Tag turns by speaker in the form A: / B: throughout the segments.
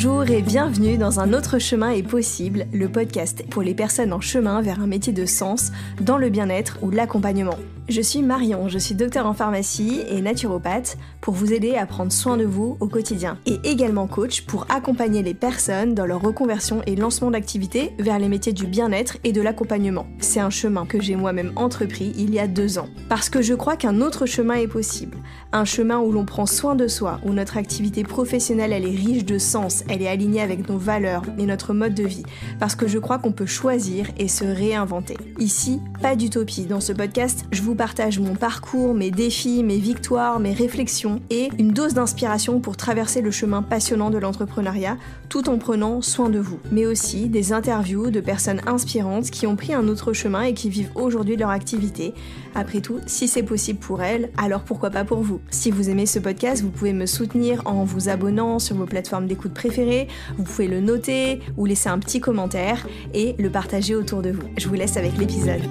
A: Bonjour et bienvenue dans Un autre chemin est possible, le podcast pour les personnes en chemin vers un métier de sens dans le bien-être ou l'accompagnement. Je suis Marion, je suis docteure en pharmacie et naturopathe pour vous aider à prendre soin de vous au quotidien et également coach pour accompagner les personnes dans leur reconversion et lancement d'activité vers les métiers du bien-être et de l'accompagnement. C'est un chemin que j'ai moi-même entrepris il y a 2 ans parce que je crois qu'un autre chemin est possible. Un chemin où l'on prend soin de soi, où notre activité professionnelle elle est riche de sens, elle est alignée avec nos valeurs et notre mode de vie. Parce que je crois qu'on peut choisir et se réinventer. Ici, pas d'utopie. Dans ce podcast, je vous partage mon parcours, mes défis, mes victoires, mes réflexions et une dose d'inspiration pour traverser le chemin passionnant de l'entrepreneuriat tout en prenant soin de vous. Mais aussi des interviews de personnes inspirantes qui ont pris un autre chemin et qui vivent aujourd'hui leur activité. Après tout, si c'est possible pour elles, alors pourquoi pas pour vous? Si vous aimez ce podcast, vous pouvez me soutenir en vous abonnant sur vos plateformes d'écoute préférées, vous pouvez le noter ou laisser un petit commentaire et le partager autour de vous. Je vous laisse avec l'épisode.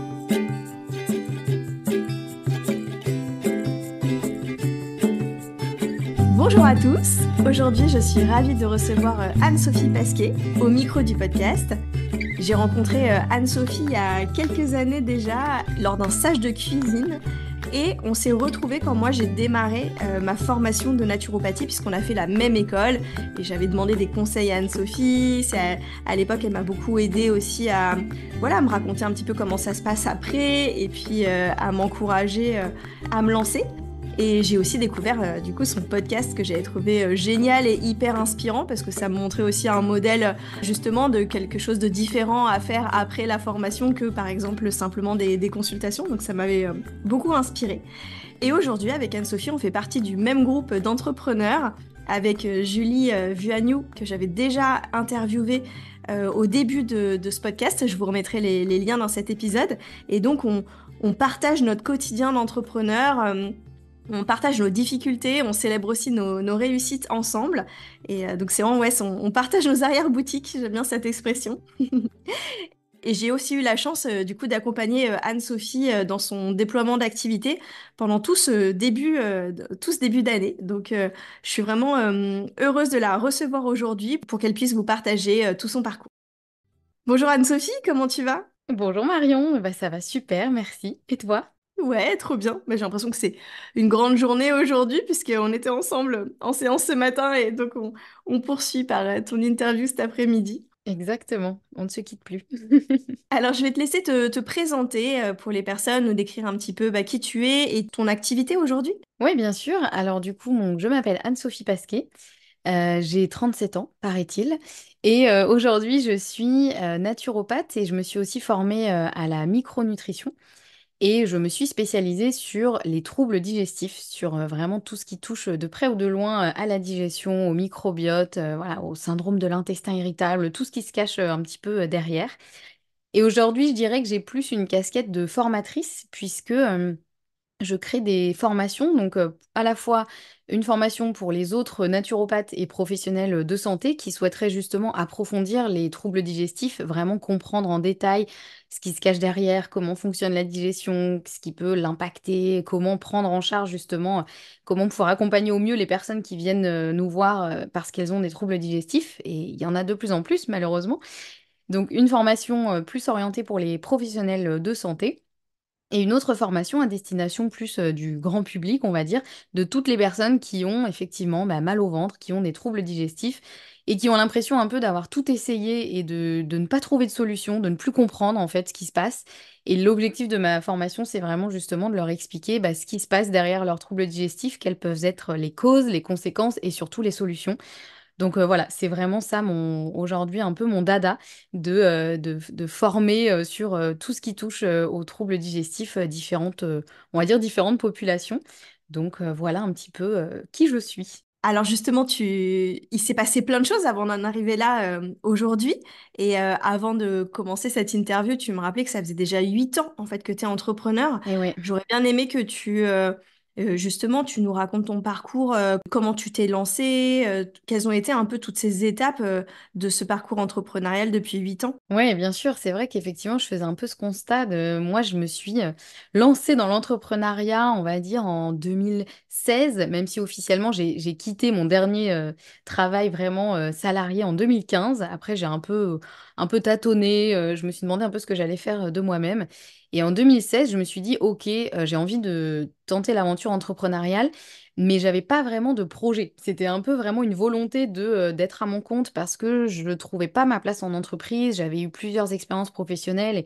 A: Bonjour à tous, aujourd'hui je suis ravie de recevoir Anne-Sophie Pasquet au micro du podcast. J'ai rencontré Anne-Sophie il y a quelques années déjà lors d'un stage de cuisine et on s'est retrouvés quand moi j'ai démarré ma formation de naturopathie puisqu'on a fait la même école et j'avais demandé des conseils à Anne-Sophie. À l'époque elle m'a beaucoup aidée aussi à me raconter un petit peu comment ça se passe après et puis à m'encourager à me lancer. Et j'ai aussi découvert du coup son podcast que j'avais trouvé génial et hyper inspirant parce que ça me montrait aussi un modèle justement de quelque chose de différent à faire après la formation que par exemple simplement des consultations. Donc ça m'avait beaucoup inspirée. Et aujourd'hui avec Anne-Sophie on fait partie du même groupe d'entrepreneurs avec Julie Vuagnoux que j'avais déjà interviewée au début de ce podcast. Je vous remettrai les liens dans cet épisode. Et donc on partage notre quotidien d'entrepreneur. On partage nos difficultés, on célèbre aussi nos réussites ensemble. Et donc c'est vraiment, on partage nos arrière-boutiques, j'aime bien cette expression. Et j'ai aussi eu la chance du coup d'accompagner Anne-Sophie dans son déploiement d'activité pendant tout ce début d'année. Donc je suis vraiment heureuse de la recevoir aujourd'hui pour qu'elle puisse vous partager tout son parcours. Bonjour Anne-Sophie, comment tu vas?
B: Bonjour Marion, ça va super, merci. Et toi?
A: Ouais, trop bien. J'ai l'impression que c'est une grande journée aujourd'hui puisqu'on était ensemble en séance ce matin et donc on poursuit par ton interview cet après-midi.
B: Exactement, on ne se quitte plus.
A: Alors, je vais te laisser te présenter pour les personnes ou décrire un petit peu qui tu es et ton activité aujourd'hui.
B: Oui, bien sûr. Alors du coup, je m'appelle Anne-Sophie Pasquet, j'ai 37 ans, paraît-il. Et aujourd'hui, je suis naturopathe et je me suis aussi formée à la micronutrition. Et je me suis spécialisée sur les troubles digestifs, sur vraiment tout ce qui touche de près ou de loin à la digestion, au microbiote, voilà, au syndrome de l'intestin irritable, tout ce qui se cache un petit peu derrière. Et aujourd'hui, je dirais que j'ai plus une casquette de formatrice, puisque je crée des formations, donc à la fois une formation pour les autres naturopathes et professionnels de santé qui souhaiteraient justement approfondir les troubles digestifs, vraiment comprendre en détail ce qui se cache derrière, comment fonctionne la digestion, ce qui peut l'impacter, comment prendre en charge justement, comment pouvoir accompagner au mieux les personnes qui viennent nous voir parce qu'elles ont des troubles digestifs. Et il y en a de plus en plus, malheureusement. Donc une formation plus orientée pour les professionnels de santé. Et une autre formation à destination plus du grand public, on va dire, de toutes les personnes qui ont effectivement mal au ventre, qui ont des troubles digestifs et qui ont l'impression un peu d'avoir tout essayé et de ne pas trouver de solution, de ne plus comprendre en fait ce qui se passe. Et l'objectif de ma formation, c'est vraiment justement de leur expliquer ce qui se passe derrière leurs troubles digestifs, quelles peuvent être les causes, les conséquences et surtout les solutions. Donc voilà, c'est vraiment ça aujourd'hui un peu mon dada de former sur tout ce qui touche aux troubles digestifs, on va dire différentes populations. Donc voilà un petit peu qui je suis.
A: Alors justement, il s'est passé plein de choses avant d'en arriver là aujourd'hui. Et avant de commencer cette interview, tu me rappelais que ça faisait déjà 8 ans en fait que tu es entrepreneur.
B: Et ouais.
A: J'aurais bien aimé que tu Justement, tu nous racontes ton parcours, comment tu t'es lancé, quelles ont été un peu toutes ces étapes de ce parcours entrepreneurial depuis 8 ans?
B: Oui, bien sûr, c'est vrai qu'effectivement, je faisais un peu ce constat moi, je me suis lancée dans l'entrepreneuriat, on va dire, en 2016, même si officiellement, j'ai quitté mon dernier travail vraiment salarié en 2015. Après, j'ai un peu tâtonné, je me suis demandé un peu ce que j'allais faire de moi-même. Et en 2016, je me suis dit, OK, j'ai envie de tenter l'aventure entrepreneuriale, mais j'avais pas vraiment de projet. C'était un peu vraiment une volonté d'être à mon compte parce que je ne trouvais pas ma place en entreprise. J'avais eu plusieurs expériences professionnelles et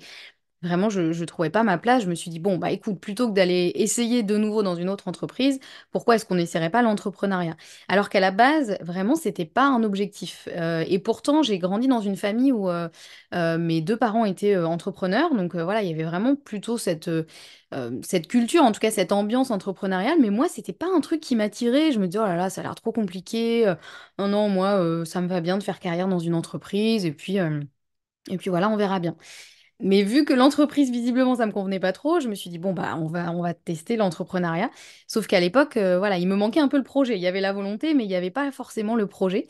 B: vraiment je ne trouvais pas ma place. Je me suis dit, bon, bah écoute, plutôt que d'aller essayer de nouveau dans une autre entreprise, pourquoi est-ce qu'on n'essaierait pas l'entrepreneuriat? Alors qu'à la base, vraiment, c'était pas un objectif. Et pourtant, j'ai grandi dans une famille où mes deux parents étaient entrepreneurs. Donc voilà, il y avait vraiment plutôt cette culture, en tout cas cette ambiance entrepreneuriale, mais moi, c'était pas un truc qui m'attirait. Je me disais, oh là là, ça a l'air trop compliqué. Non, non, moi, ça me va bien de faire carrière dans une entreprise, et puis voilà, on verra bien. Mais vu que l'entreprise, visiblement, ça me convenait pas trop, je me suis dit, bon, bah, on va tester l'entrepreneuriat. Sauf qu'à l'époque, voilà, il me manquait un peu le projet. Il y avait la volonté, mais il n'y avait pas forcément le projet.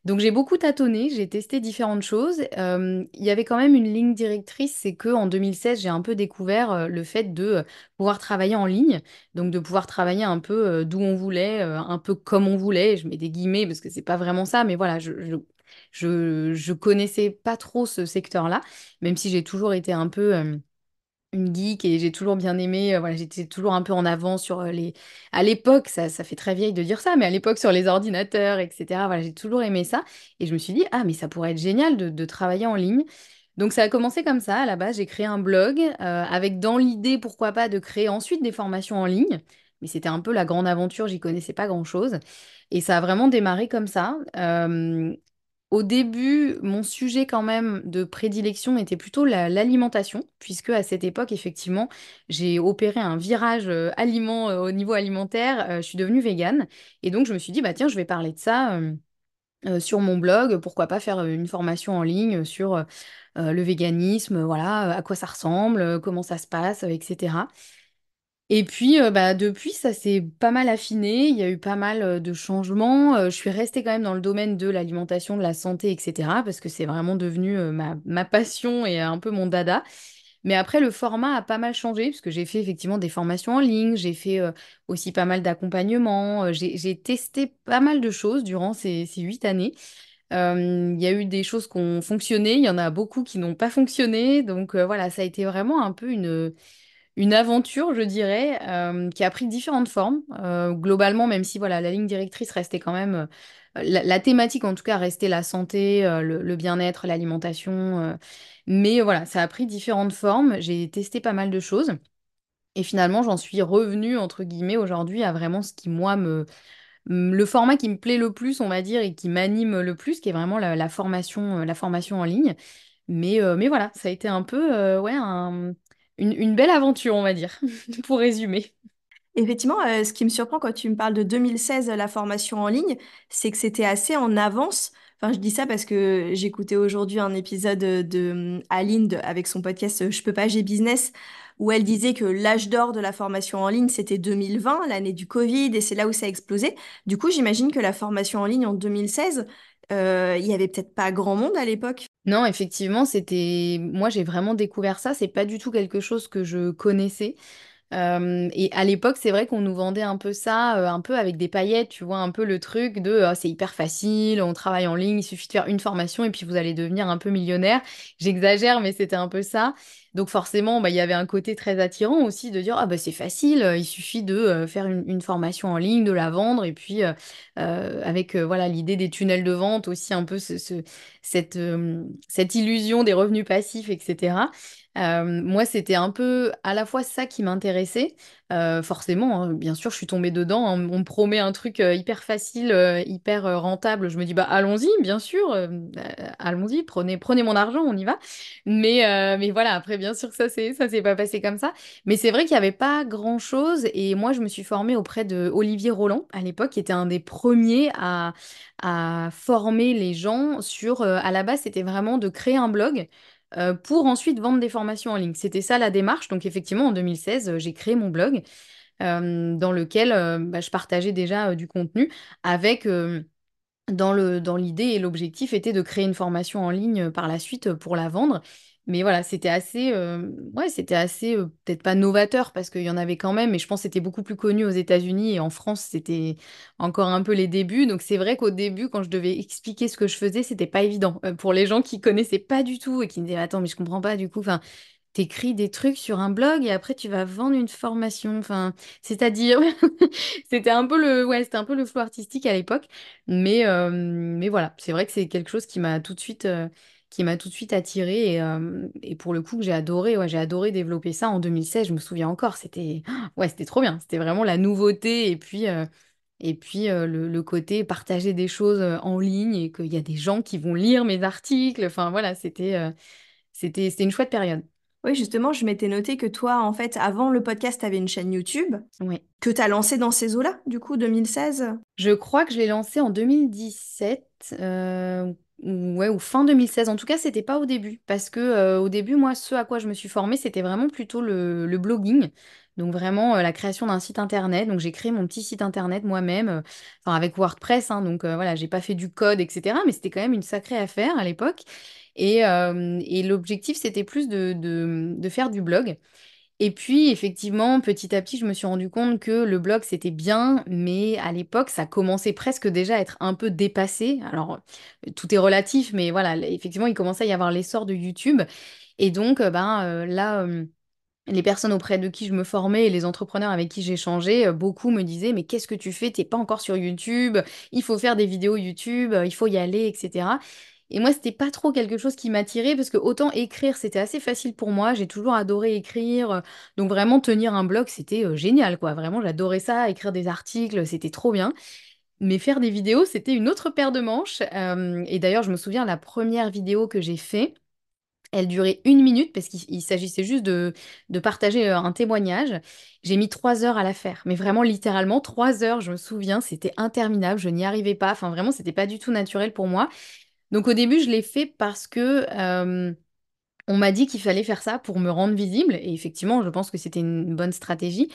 B: Donc j'ai beaucoup tâtonné, j'ai testé différentes choses. Il y avait quand même une ligne directrice, c'est que en 2016, j'ai un peu découvert le fait de pouvoir travailler en ligne, donc de pouvoir travailler un peu d'où on voulait, un peu comme on voulait. Je mets des guillemets parce que c'est pas vraiment ça, mais voilà, je connaissais pas trop ce secteur-là, même si j'ai toujours été un peu une geek et j'ai toujours bien aimé, voilà, j'étais toujours un peu en avance sur les... À l'époque, ça fait très vieille de dire ça, mais à l'époque sur les ordinateurs, etc., voilà, j'ai toujours aimé ça. Et je me suis dit, ah, mais ça pourrait être génial de travailler en ligne. Donc ça a commencé comme ça, à la base, j'ai créé un blog avec dans l'idée, pourquoi pas, de créer ensuite des formations en ligne. Mais c'était un peu la grande aventure, j'y connaissais pas grand-chose. Et ça a vraiment démarré comme ça. Au début, mon sujet quand même de prédilection était plutôt l'alimentation, puisque à cette époque, effectivement, j'ai opéré un virage au niveau alimentaire. Je suis devenue végane. Et donc, je me suis dit, bah tiens, je vais parler de ça sur mon blog. Pourquoi pas faire une formation en ligne sur le véganisme, voilà, à quoi ça ressemble, comment ça se passe, etc. Et puis, bah, depuis, ça s'est pas mal affiné. Il y a eu pas mal de changements. Je suis restée quand même dans le domaine de l'alimentation, de la santé, etc. Parce que c'est vraiment devenu ma passion et un peu mon dada. Mais après, le format a pas mal changé, parce que j'ai fait effectivement des formations en ligne. J'ai fait aussi pas mal d'accompagnement. J'ai testé pas mal de choses durant ces 8 années. Il y a eu des choses qui ont fonctionné. Il y en a beaucoup qui n'ont pas fonctionné. Donc voilà, ça a été vraiment un peu une aventure, je dirais, qui a pris différentes formes. Globalement, même si voilà, la ligne directrice restait quand même, la thématique en tout cas restait la santé, le bien-être, l'alimentation. Mais voilà, ça a pris différentes formes. J'ai testé pas mal de choses. Et finalement, j'en suis revenue, entre guillemets, aujourd'hui à vraiment ce qui, moi, le format qui me plaît le plus, on va dire, et qui m'anime le plus, qui est vraiment la formation en ligne. Mais voilà, ça a été un peu ouais, une belle aventure, on va dire, pour résumer.
A: Effectivement, ce qui me surprend quand tu me parles de 2016, la formation en ligne, c'est que c'était assez en avance. Enfin, je dis ça parce que j'écoutais aujourd'hui un épisode de Aline avec son podcast Je peux pas, j'ai business, où elle disait que l'âge d'or de la formation en ligne, c'était 2020, l'année du Covid, et c'est là où ça a explosé. Du coup, j'imagine que la formation en ligne en 2016, il y avait peut-être pas grand monde à l'époque.
B: Non, effectivement, c'était... Moi, j'ai vraiment découvert ça. C'est pas du tout quelque chose que je connaissais. Et à l'époque, c'est vrai qu'on nous vendait un peu ça, un peu avec des paillettes, tu vois, un peu le truc de c'est hyper facile, on travaille en ligne, il suffit de faire une formation et puis vous allez devenir un peu millionnaire. J'exagère, mais c'était un peu ça. Donc forcément, bah, il y avait un côté très attirant aussi de dire ah bah c'est facile, il suffit de faire une formation en ligne, de la vendre et puis avec voilà l'idée des tunnels de vente aussi un peu cette illusion des revenus passifs, etc. Moi, c'était un peu à la fois ça qui m'intéressait. Forcément, hein, bien sûr, je suis tombée dedans. On me promet un truc hyper facile, hyper rentable. Je me dis, bah allons-y, bien sûr, allons-y, prenez mon argent, on y va. Mais voilà, après, bien sûr, ça s'est pas passé comme ça. Mais c'est vrai qu'il n'y avait pas grand-chose. Et moi, je me suis formée auprès de Olivier Roland, à l'époque, qui était un des premiers à former les gens sur, à la base, c'était vraiment de créer un blog pour ensuite vendre des formations en ligne. C'était ça la démarche. Donc effectivement, en 2016, j'ai créé mon blog. dans lequel je partageais déjà du contenu avec dans l'idée et l'objectif était de créer une formation en ligne par la suite pour la vendre. Mais voilà, c'était assez peut-être pas novateur parce qu'il y en avait quand même, mais je pense que c'était beaucoup plus connu aux États-Unis et en France, c'était encore un peu les débuts. Donc c'est vrai qu'au début, quand je devais expliquer ce que je faisais, c'était pas évident pour les gens qui connaissaient pas du tout et qui me disaient, attends, mais je comprends pas du coup. Enfin, t'écris des trucs sur un blog et après tu vas vendre une formation. Enfin, c'est-à-dire, c'était un peu le flou artistique à l'époque. Mais voilà, c'est vrai que c'est quelque chose qui m'a tout de suite attirée et pour le coup que j'ai adoré. Ouais, j'ai adoré développer ça en 2016. Je me souviens encore. Ouais, c'était trop bien. C'était vraiment la nouveauté et puis le côté partager des choses en ligne et qu'il y a des gens qui vont lire mes articles. Enfin voilà, c'était une chouette période.
A: Oui, justement, je m'étais noté que toi, en fait, avant le podcast, tu avais une chaîne YouTube
B: Ouais.
A: que tu as lancée dans ces eaux-là, du coup, 2016.
B: Je crois que je l'ai lancé en 2017, ouais, ou fin 2016. En tout cas, c'était pas au début, parce que au début, moi, ce à quoi je me suis formée, c'était vraiment plutôt le blogging. Donc vraiment la création d'un site internet. Donc j'ai créé mon petit site internet moi-même, enfin avec WordPress. Hein, donc voilà, j'ai pas fait du code, etc. Mais c'était quand même une sacrée affaire à l'époque. Et l'objectif, c'était plus de faire du blog. Et puis, effectivement, petit à petit, je me suis rendu compte que le blog, c'était bien, mais à l'époque, ça commençait presque déjà à être un peu dépassé. Alors, tout est relatif, mais voilà, effectivement, il commençait à y avoir l'essor de YouTube. Et donc, là, les personnes auprès de qui je me formais et les entrepreneurs avec qui j'échangeais, beaucoup me disaient, mais qu'est-ce que tu fais? T'es pas encore sur YouTube, il faut faire des vidéos YouTube, il faut y aller, etc. Et moi, c'était pas trop quelque chose qui m'attirait parce que autant écrire, c'était assez facile pour moi. J'ai toujours adoré écrire. Donc vraiment, tenir un blog, c'était génial, quoi. Vraiment, j'adorais ça, écrire des articles, c'était trop bien. Mais faire des vidéos, c'était une autre paire de manches. Et d'ailleurs, je me souviens, la première vidéo que j'ai fait, elle durait 1 minute parce qu'il s'agissait juste de partager un témoignage. J'ai mis 3 heures à la faire, mais vraiment littéralement 3 heures, je me souviens, c'était interminable, je n'y arrivais pas. Enfin, vraiment, c'était pas du tout naturel pour moi. Donc au début, je l'ai fait parce que on m'a dit qu'il fallait faire ça pour me rendre visible, et effectivement, je pense que c'était une bonne stratégie.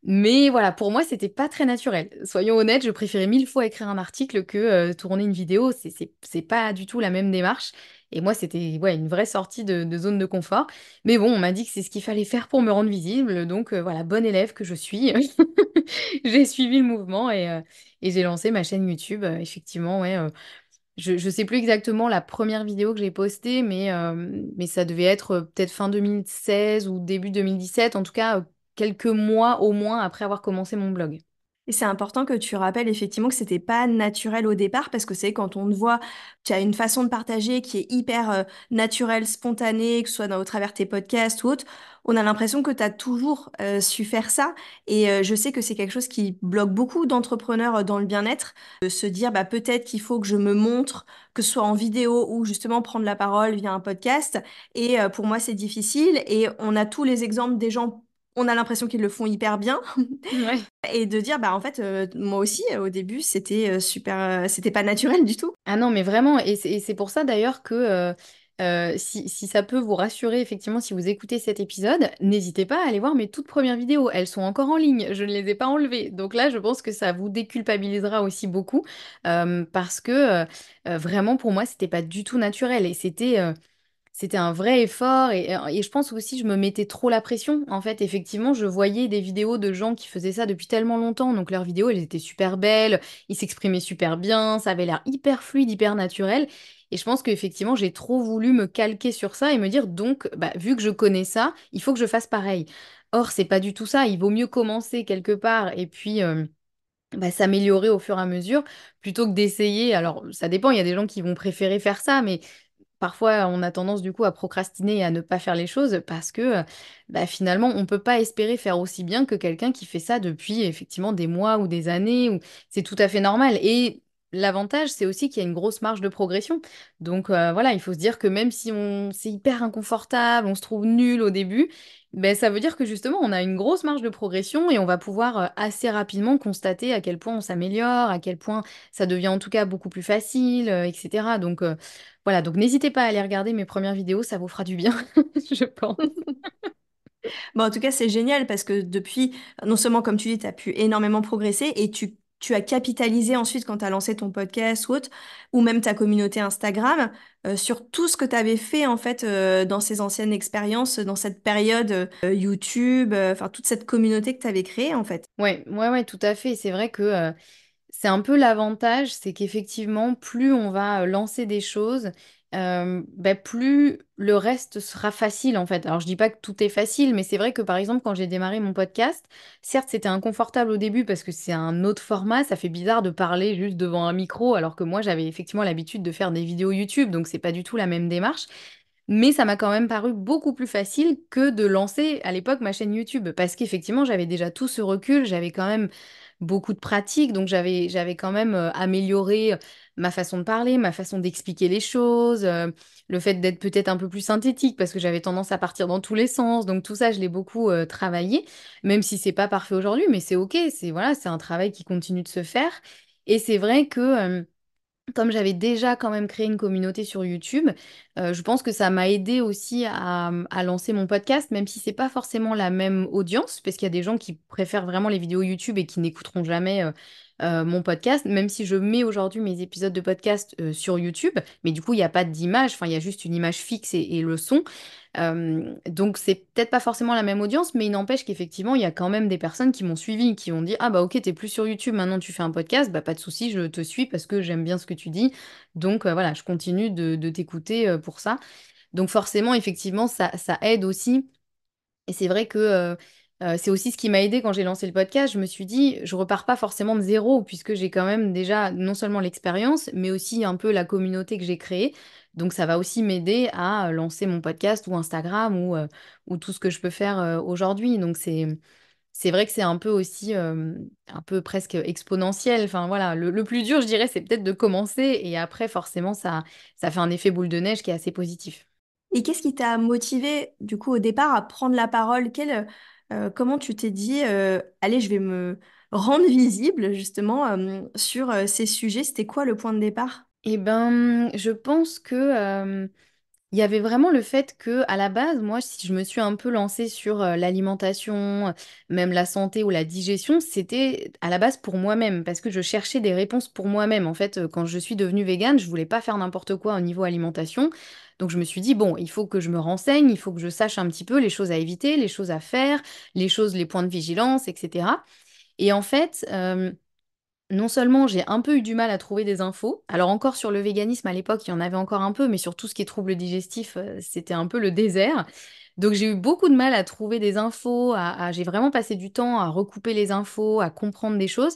B: Mais voilà, pour moi, c'était pas très naturel. Soyons honnêtes, je préférais 1000 fois écrire un article que tourner une vidéo. C'est pas du tout la même démarche. Et moi, c'était ouais, une vraie sortie de zone de confort. Mais bon, on m'a dit que c'est ce qu'il fallait faire pour me rendre visible. Donc voilà, bonne élève que je suis. J'ai suivi le mouvement et j'ai lancé ma chaîne YouTube. Effectivement, ouais. Je sais plus exactement la première vidéo que j'ai postée, mais ça devait être peut-être fin 2016 ou début 2017, en tout cas quelques mois au moins après avoir commencé mon blog.
A: Et c'est important que tu rappelles effectivement que c'était pas naturel au départ parce que c'est quand on te voit, tu as une façon de partager qui est hyper naturelle, spontanée, que ce soit au travers tes podcasts ou autre, on a l'impression que tu as toujours su faire ça. Et je sais que c'est quelque chose qui bloque beaucoup d'entrepreneurs dans le bien-être, de se dire bah, peut-être qu'il faut que je me montre, que ce soit en vidéo ou justement prendre la parole via un podcast. Et pour moi, c'est difficile. Et on a tous les exemples des gens, on a l'impression qu'ils le font hyper bien.
B: Ouais.
A: Et de dire, bah en fait, moi aussi, au début, c'était super, c'était pas naturel du tout.
B: Ah non, mais vraiment, et c'est pour ça d'ailleurs que si ça peut vous rassurer, effectivement, si vous écoutez cet épisode, n'hésitez pas à aller voir mes toutes premières vidéos. Elles sont encore en ligne, je ne les ai pas enlevées. Donc là, je pense que ça vous déculpabilisera aussi beaucoup parce que vraiment, pour moi, c'était pas du tout naturel et c'était un vrai effort et je pense aussi je me mettais trop la pression. En fait, effectivement, je voyais des vidéos de gens qui faisaient ça depuis tellement longtemps. Donc leurs vidéos, elles étaient super belles, ils s'exprimaient super bien, ça avait l'air hyper fluide, hyper naturel. Et je pense qu'effectivement, j'ai trop voulu me calquer sur ça et me dire, donc, bah, vu que je connais ça, il faut que je fasse pareil. Or, c'est pas du tout ça. Il vaut mieux commencer quelque part et puis s'améliorer au fur et à mesure plutôt que d'essayer. Alors, ça dépend, il y a des gens qui vont préférer faire ça, mais parfois, on a tendance du coup à procrastiner et à ne pas faire les choses parce que finalement, on ne peut pas espérer faire aussi bien que quelqu'un qui fait ça depuis effectivement des mois ou des années. C'est tout à fait normal. Et l'avantage, c'est aussi qu'il y a une grosse marge de progression. Donc voilà, il faut se dire que même si c'est hyper inconfortable, on se trouve nul au début, ça veut dire que justement, on a une grosse marge de progression et on va pouvoir assez rapidement constater à quel point on s'améliore, à quel point ça devient en tout cas beaucoup plus facile, etc. Donc voilà, donc n'hésitez pas à aller regarder mes premières vidéos, ça vous fera du bien, je pense.
A: Bon, en tout cas, c'est génial parce que depuis, non seulement, comme tu dis, tu as pu énormément progresser et tu as capitalisé ensuite quand tu as lancé ton podcast ou autre, ou même ta communauté Instagram, sur tout ce que tu avais fait en fait dans ces anciennes expériences, dans cette période YouTube, enfin toute cette communauté que tu avais créée en fait.
B: Ouais, ouais, ouais, tout à fait. C'est vrai que c'est un peu l'avantage, c'est qu'effectivement, plus on va lancer des choses, bah, plus le reste sera facile en fait. Alors je dis pas que tout est facile, mais c'est vrai que par exemple, quand j'ai démarré mon podcast, certes c'était inconfortable au début parce que c'est un autre format, ça fait bizarre de parler juste devant un micro, alors que moi j'avais effectivement l'habitude de faire des vidéos YouTube, donc c'est pas du tout la même démarche. Mais ça m'a quand même paru beaucoup plus facile que de lancer à l'époque ma chaîne YouTube parce qu'effectivement j'avais déjà tout ce recul, j'avais quand même beaucoup de pratique, donc j'avais quand même amélioré ma façon de parler, ma façon d'expliquer les choses, le fait d'être peut-être un peu plus synthétique parce que j'avais tendance à partir dans tous les sens, donc tout ça je l'ai beaucoup travaillé, même si c'est pas parfait aujourd'hui, mais c'est ok, c'est voilà, c'est un travail qui continue de se faire. Et c'est vrai que comme j'avais déjà quand même créé une communauté sur YouTube, je pense que ça m'a aidé aussi à lancer mon podcast, même si c'est pas forcément la même audience, parce qu'il y a des gens qui préfèrent vraiment les vidéos YouTube et qui n'écouteront jamais mon podcast, même si je mets aujourd'hui mes épisodes de podcast sur YouTube, mais du coup il n'y a pas d'image, enfin il y a juste une image fixe et le son. Donc c'est peut-être pas forcément la même audience, mais il n'empêche qu'effectivement, il y a quand même des personnes qui m'ont suivi, qui ont dit, ah bah ok, t'es plus sur YouTube, maintenant tu fais un podcast, bah pas de souci, je te suis parce que j'aime bien ce que tu dis. Donc voilà, je continue de t'écouter pour ça. Donc forcément, effectivement, ça aide aussi. Et c'est vrai que c'est aussi ce qui m'a aidé quand j'ai lancé le podcast. Je me suis dit, je repars pas forcément de zéro, puisque j'ai quand même déjà non seulement l'expérience, mais aussi un peu la communauté que j'ai créée. Donc ça va aussi m'aider à lancer mon podcast ou Instagram ou tout ce que je peux faire aujourd'hui. Donc c'est vrai que c'est un peu aussi un peu presque exponentiel. Enfin voilà, le plus dur, je dirais, c'est peut-être de commencer et après, forcément, ça fait un effet boule de neige qui est assez positif.
A: Et qu'est-ce qui t'a motivé, du coup, au départ, à prendre la parole? Comment tu t'es dit, allez, je vais me rendre visible, justement, sur ces sujets? C'était quoi le point de départ?
B: Eh ben, je pense que il y avait vraiment le fait que, à la base, moi, si je me suis un peu lancée sur l'alimentation, même la santé ou la digestion, c'était à la base pour moi-même, parce que je cherchais des réponses pour moi-même. En fait, quand je suis devenue végane, je voulais pas faire n'importe quoi au niveau alimentation. Donc, je me suis dit, bon, il faut que je me renseigne, il faut que je sache un petit peu les choses à éviter, les choses à faire, les points de vigilance, etc. Et en fait, non seulement j'ai un peu eu du mal à trouver des infos, alors encore sur le véganisme à l'époque, il y en avait encore un peu, mais sur tout ce qui est troubles digestifs, c'était un peu le désert. Donc j'ai eu beaucoup de mal à trouver des infos, j'ai vraiment passé du temps à recouper les infos, à comprendre des choses.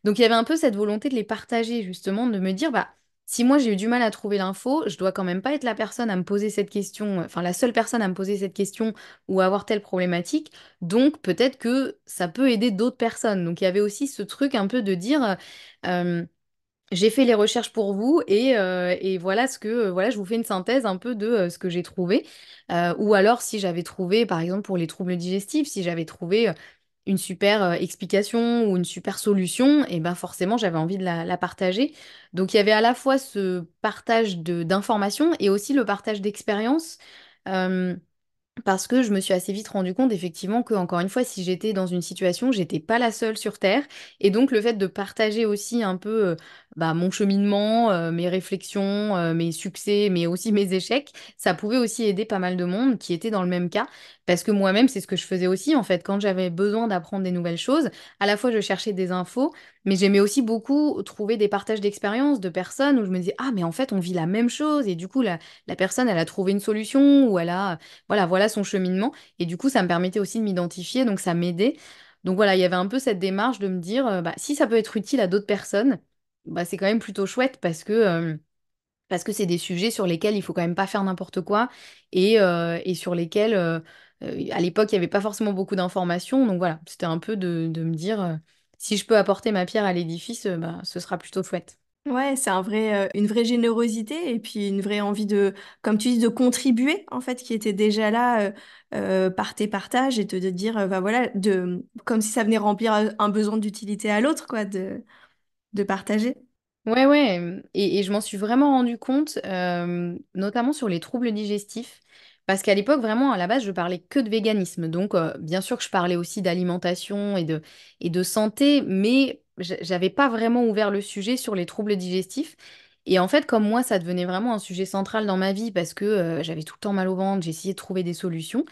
B: Donc il y avait un peu cette volonté de les partager, justement, de me dire, bah, si moi j'ai eu du mal à trouver l'info, je dois quand même pas être la personne à me poser cette question, enfin la seule personne à me poser cette question ou à avoir telle problématique. Donc peut-être que ça peut aider d'autres personnes. Donc il y avait aussi ce truc un peu de dire, euh, j'ai fait les recherches pour vous et voilà voilà, je vous fais une synthèse un peu de ce que j'ai trouvé. Ou alors si j'avais trouvé, par exemple pour les troubles digestifs, si j'avais trouvé une super explication ou une super solution, et ben forcément j'avais envie de la partager. Donc il y avait à la fois ce partage d'informations et aussi le partage d'expériences. euh, Parce que je me suis assez vite rendu compte effectivement que, encore une fois, si j'étais dans une situation, j'étais pas la seule sur Terre. Et donc le fait de partager aussi un peu bah, mon cheminement, mes réflexions, mes succès, mais aussi mes échecs, ça pouvait aussi aider pas mal de monde qui était dans le même cas. Parce que moi-même, c'est ce que je faisais aussi, en fait, quand j'avais besoin d'apprendre des nouvelles choses, à la fois je cherchais des infos, mais j'aimais aussi beaucoup trouver des partages d'expériences de personnes où je me disais, ah, mais en fait, on vit la même chose. Et du coup, la personne, elle a trouvé une solution ou elle a voilà son cheminement. Et du coup, ça me permettait aussi de m'identifier, donc ça m'aidait. Donc voilà, il y avait un peu cette démarche de me dire, bah, si ça peut être utile à d'autres personnes, bah, c'est quand même plutôt chouette parce que c'est des sujets sur lesquels il faut quand même pas faire n'importe quoi et sur lesquels, à l'époque, il n'y avait pas forcément beaucoup d'informations. Donc voilà, c'était un peu de me dire, si je peux apporter ma pierre à l'édifice, bah, ce sera plutôt chouette.
A: Ouais, c'est une vraie générosité et puis une vraie envie de, comme tu dis, de contribuer, en fait, qui était déjà là par tes partages et de dire, bah voilà, comme si ça venait remplir un besoin d'utilité à l'autre, quoi, de partager.
B: Ouais, ouais, et je m'en suis vraiment rendu compte, notamment sur les troubles digestifs, Parce qu'à l'époque, vraiment, à la base, je parlais que de véganisme. Donc, bien sûr que je parlais aussi d'alimentation et de santé, mais j'avais pas vraiment ouvert le sujet sur les troubles digestifs. Et en fait, comme moi, ça devenait vraiment un sujet central dans ma vie parce que j'avais tout le temps mal au ventre, j'ai essayé de trouver des solutions.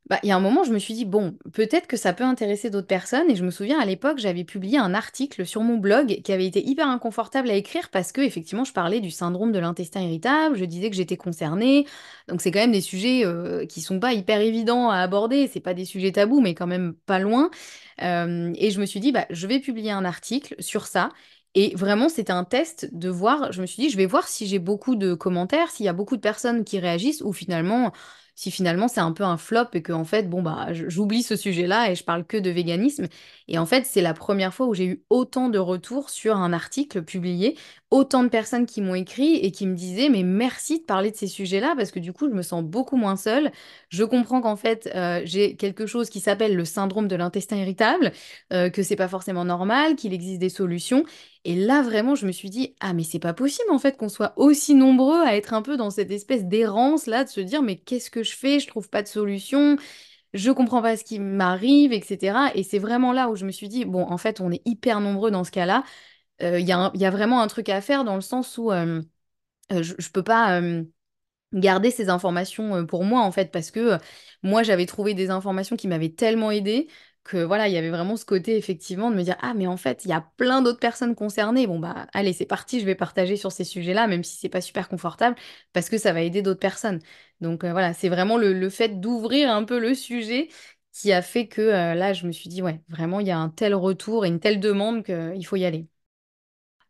B: Bah, il y a un moment, je me suis dit, bon, peut-être que ça peut intéresser d'autres personnes. Et je me souviens, à l'époque, j'avais publié un article sur mon blog qui avait été hyper inconfortable à écrire parce que, effectivement, je parlais du syndrome de l'intestin irritable, je disais que j'étais concernée. Donc, c'est quand même des sujets qui sont pas hyper évidents à aborder. C'est pas des sujets tabous, mais quand même pas loin. Et je me suis dit, bah, je vais publier un article sur ça. Et vraiment, c'était un test de voir. Je me suis dit, je vais voir si j'ai beaucoup de commentaires, s'il y a beaucoup de personnes qui réagissent ou finalement si finalement c'est un peu un flop et que en fait bon bah j'oublie ce sujet-là et je parle que de véganisme. Et en fait c'est la première fois où j'ai eu autant de retours sur un article publié, autant de personnes qui m'ont écrit et qui me disaient mais merci de parler de ces sujets-là parce que du coup je me sens beaucoup moins seule. Je comprends qu'en fait j'ai quelque chose qui s'appelle le syndrome de l'intestin irritable, que c'est pas forcément normal, qu'il existe des solutions. Et là, vraiment, je me suis dit, ah, mais c'est pas possible en fait qu'on soit aussi nombreux à être un peu dans cette espèce d'errance là, de se dire, mais qu'est-ce que je fais? Je trouve pas de solution, je comprends pas ce qui m'arrive, etc. Et c'est vraiment là où je me suis dit, bon, en fait, on est hyper nombreux dans ce cas-là. Il y a vraiment un truc à faire dans le sens où je peux pas. Garder ces informations pour moi en fait parce que moi j'avais trouvé des informations qui m'avaient tellement aidé que voilà il y avait vraiment ce côté effectivement de me dire ah mais en fait il y a plein d'autres personnes concernées bon bah allez c'est parti je vais partager sur ces sujets-là même si c'est pas super confortable parce que ça va aider d'autres personnes donc voilà c'est vraiment le fait d'ouvrir un peu le sujet qui a fait que là je me suis dit ouais vraiment il y a un tel retour et une telle demande qu'il faut y aller.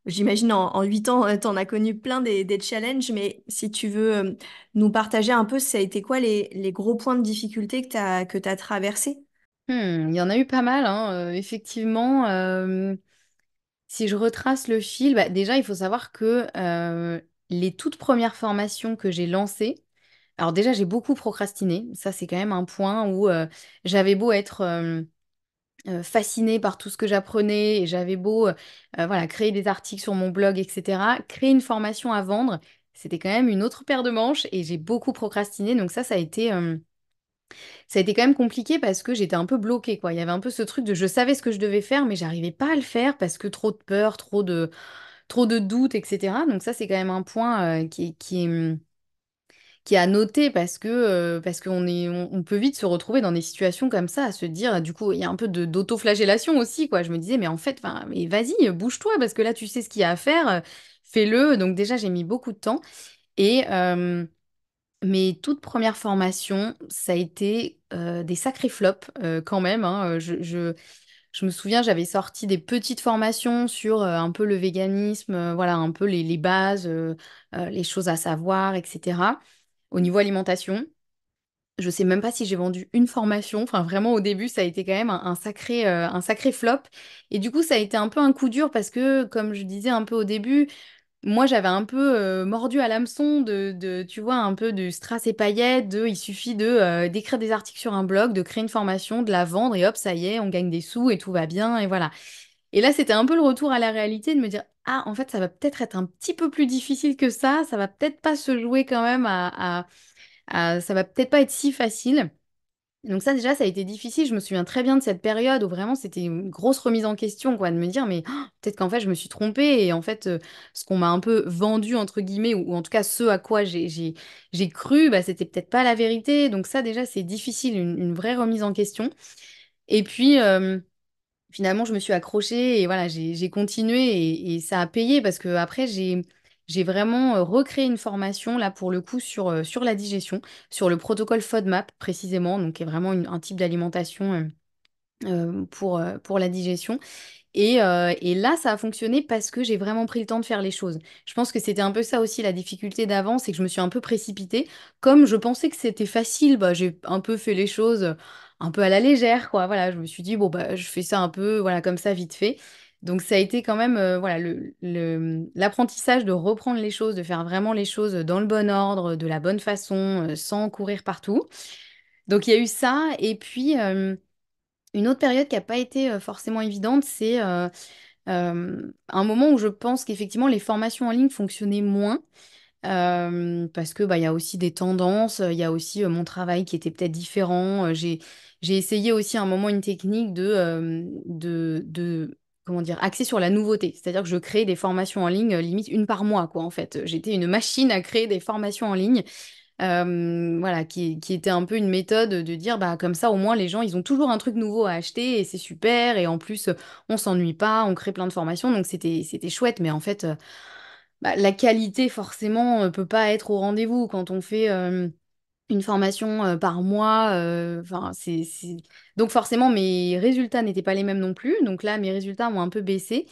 A: J'imagine en 8 ans, tu en as connu plein des challenges, mais si tu veux nous partager un peu, ça a été quoi les gros points de difficulté que tu as traversés?
B: Il y en a eu pas mal, hein, effectivement. Si je retrace le fil, bah, déjà, il faut savoir que les toutes premières formations que j'ai lancées, alors déjà, j'ai beaucoup procrastiné. Ça, c'est quand même un point où j'avais beau être fascinée par tout ce que j'apprenais et j'avais beau voilà, créer des articles sur mon blog, etc. Créer une formation à vendre, c'était quand même une autre paire de manches et j'ai beaucoup procrastiné. Donc ça a été quand même compliqué parce que j'étais un peu bloquée, quoi. Il y avait un peu ce truc de je savais ce que je devais faire, mais j'arrivais pas à le faire parce que trop de peur, trop de doutes, etc. Donc ça, c'est quand même un point qui est à noter parce qu'on on peut vite se retrouver dans des situations comme ça, à se dire, du coup, il y a un peu d'autoflagellation aussi, quoi. Je me disais, mais en fait, 'fin, mais vas-y, bouge-toi parce que là, tu sais ce qu'il y a à faire, fais-le. Donc déjà, j'ai mis beaucoup de temps. Et mes toutes premières formations, ça a été des sacrés flops quand même, hein. Je me souviens, j'avais sorti des petites formations sur un peu le véganisme, voilà, un peu les bases, les choses à savoir, etc. Au niveau alimentation, je sais même pas si j'ai vendu une formation. Enfin, vraiment, au début, ça a été quand même un sacré flop. Et du coup, ça a été un peu un coup dur parce que, comme je disais un peu au début, moi, j'avais un peu mordu à l'hameçon tu vois, un peu de strass et paillettes, il suffit d'écrire des articles sur un blog, de créer une formation, de la vendre et hop, ça y est, on gagne des sous et tout va bien et voilà. Et là, c'était un peu le retour à la réalité de me dire, ah, en fait, ça va peut-être être un petit peu plus difficile que ça va peut-être pas se jouer quand même ça va peut-être pas être si facile. Donc ça déjà, ça a été difficile. Je me souviens très bien de cette période où vraiment c'était une grosse remise en question, quoi, de me dire, mais peut-être qu'en fait je me suis trompée et en fait ce qu'on m'a un peu vendu, entre guillemets, ou en tout cas ce à quoi j'ai cru, bah, c'était peut-être pas la vérité. Donc ça déjà, c'est difficile, une vraie remise en question. Et puis finalement, je me suis accrochée et voilà, j'ai continué et ça a payé parce que après j'ai vraiment recréé une formation là pour le coup sur la digestion, sur le protocole FODMAP précisément, donc qui est vraiment un type d'alimentation pour la digestion. Et là, ça a fonctionné parce que j'ai vraiment pris le temps de faire les choses. Je pense que c'était un peu ça aussi la difficulté d'avant, c'est que je me suis un peu précipitée. Comme je pensais que c'était facile, bah, j'ai un peu fait les choses un peu à la légère, quoi. Voilà, je me suis dit, bon, bah, je fais ça un peu, voilà, comme ça, vite fait. Donc ça a été quand même voilà, l'apprentissage de reprendre les choses, de faire vraiment les choses dans le bon ordre, de la bonne façon, sans courir partout. Donc il y a eu ça. Et puis, une autre période qui n'a pas été forcément évidente, c'est un moment où je pense qu'effectivement les formations en ligne fonctionnaient moins. parce que bah, il y a aussi des tendances, il y a aussi mon travail qui était peut-être différent. J'ai essayé aussi à un moment une technique comment dire, axée sur la nouveauté. C'est-à-dire que je crée des formations en ligne, limite une par mois, quoi, en fait. J'étais une machine à créer des formations en ligne. Voilà, qui était un peu une méthode de dire, bah, comme ça, au moins, les gens, ils ont toujours un truc nouveau à acheter et c'est super. Et en plus, on s'ennuie pas, on crée plein de formations. Donc, c'était chouette. Mais en fait, bah, la qualité, forcément, peut pas être au rendez-vous quand on fait une formation par mois. Enfin, Donc, forcément, mes résultats n'étaient pas les mêmes non plus. Donc là, mes résultats ont un peu baissé.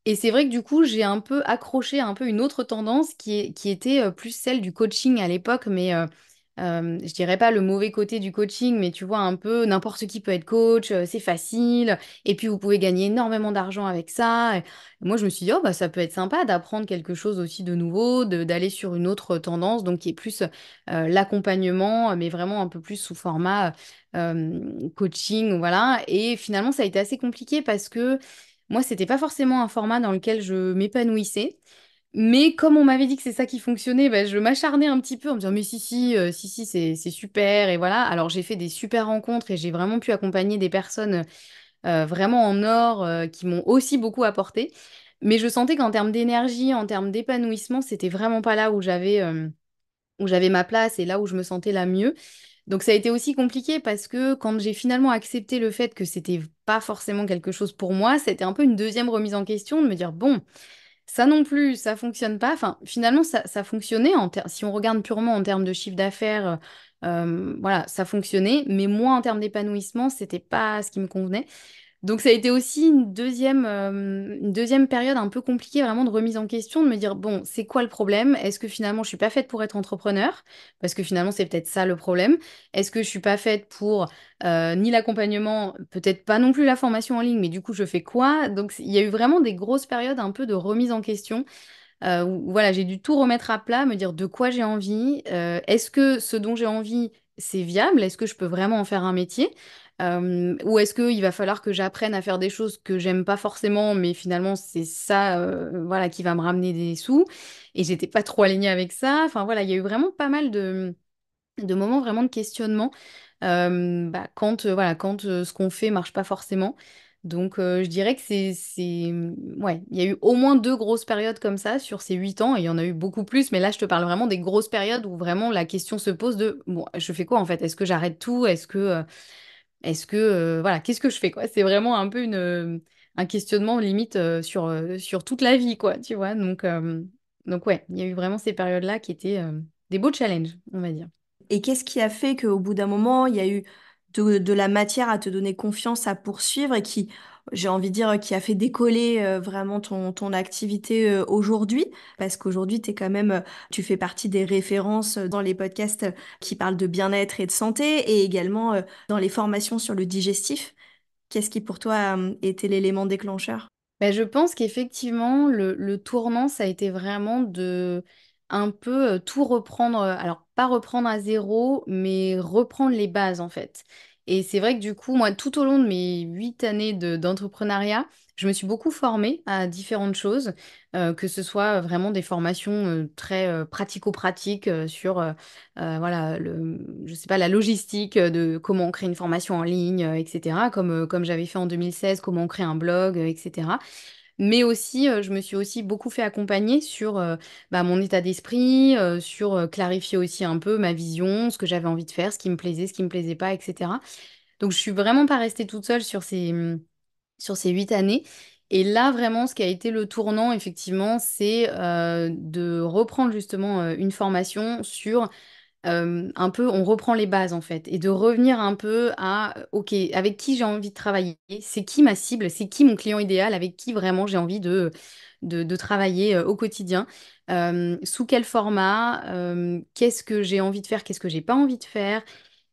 B: Et c'est vrai que du coup, j'ai un peu accroché à un peu une autre tendance qui était plus celle du coaching à l'époque, mais je dirais pas le mauvais côté du coaching, mais tu vois, un peu n'importe qui peut être coach, c'est facile, et puis vous pouvez gagner énormément d'argent avec ça. Et moi, je me suis dit, oh, bah, ça peut être sympa d'apprendre quelque chose aussi de nouveau, d'aller sur une autre tendance, donc qui est plus l'accompagnement, mais vraiment un peu plus sous format coaching, voilà. Et finalement, ça a été assez compliqué parce que moi, c'était pas forcément un format dans lequel je m'épanouissais. Mais comme on m'avait dit que c'est ça qui fonctionnait, bah, je m'acharnais un petit peu en me disant, mais si, c'est super. Et voilà. Alors, j'ai fait des super rencontres et j'ai vraiment pu accompagner des personnes vraiment en or qui m'ont aussi beaucoup apporté. Mais je sentais qu'en termes d'énergie, en termes d'épanouissement, c'était vraiment pas là où j'avais ma place et là où je me sentais la mieux. Donc ça a été aussi compliqué parce que quand j'ai finalement accepté le fait que c'était pas forcément quelque chose pour moi, c'était un peu une deuxième remise en question de me dire, bon, ça non plus, ça fonctionne pas. Enfin, finalement, ça fonctionnait si on regarde purement en termes de chiffre d'affaires, voilà, ça fonctionnait, mais moi, en termes d'épanouissement, c'était pas ce qui me convenait. Donc ça a été aussi une deuxième période un peu compliquée, vraiment de remise en question, de me dire, bon, c'est quoi le problème? Est-ce que finalement je suis pas faite pour être entrepreneur? Parce que finalement c'est peut-être ça le problème. Est-ce que je suis pas faite pour ni l'accompagnement, peut-être pas non plus la formation en ligne, mais du coup je fais quoi? Donc il y a eu vraiment des grosses périodes un peu de remise en question où, voilà, j'ai dû tout remettre à plat, me dire de quoi j'ai envie, est-ce que ce dont j'ai envie, c'est viable, est-ce que je peux vraiment en faire un métier, ou est-ce qu'il va falloir que j'apprenne à faire des choses que j'aime pas forcément, mais finalement c'est ça, voilà, qui va me ramener des sous, et j'étais pas trop alignée avec ça. Enfin voilà, il y a eu vraiment pas mal de moments vraiment de questionnement bah, quand, voilà, quand ce qu'on fait marche pas forcément. Donc, je dirais que Ouais, il y a eu au moins deux grosses périodes comme ça sur ces 8 ans, et il y en a eu beaucoup plus, mais là, je te parle vraiment des grosses périodes où vraiment la question se pose de, bon, je fais quoi en fait? Est-ce que j'arrête tout? Voilà, qu'est-ce que je fais, quoi? C'est vraiment un peu un questionnement limite sur toute la vie, quoi, tu vois? Donc ouais, il y a eu vraiment ces périodes-là qui étaient des beaux challenges, on va dire.
A: Et qu'est-ce qui a fait qu'au bout d'un moment, il y a eu de la matière à te donner confiance à poursuivre et qui, j'ai envie de dire, qui a fait décoller vraiment ton activité aujourd'hui? Parce qu'aujourd'hui, tu fais partie des références dans les podcasts qui parlent de bien-être et de santé et également dans les formations sur le digestif. Qu'est-ce qui pour toi a été l'élément déclencheur?
B: Ben, je pense qu'effectivement, le tournant, ça a été vraiment de un peu tout reprendre, alors pas reprendre à zéro, mais reprendre les bases en fait. Et c'est vrai que du coup, moi, tout au long de mes 8 années d'entrepreneuriat, je me suis beaucoup formée à différentes choses, que ce soit vraiment des formations très pratico-pratiques sur voilà, je sais pas, la logistique de comment on crée une formation en ligne, etc., comme j'avais fait en 2016, comment on crée un blog, etc. Mais aussi, je me suis aussi beaucoup fait accompagner sur bah, mon état d'esprit, sur clarifier aussi un peu ma vision, ce que j'avais envie de faire, ce qui me plaisait, ce qui me plaisait pas, etc. Donc, je suis vraiment pas restée toute seule sur ces 8 années. Et là, vraiment, ce qui a été le tournant, effectivement, c'est de reprendre justement une formation sur un peu, on reprend les bases en fait, et de revenir un peu à, ok, avec qui j'ai envie de travailler, c'est qui ma cible, c'est qui mon client idéal, avec qui vraiment j'ai envie de travailler au quotidien, sous quel format, qu'est-ce que j'ai envie de faire, qu'est-ce que j'ai pas envie de faire,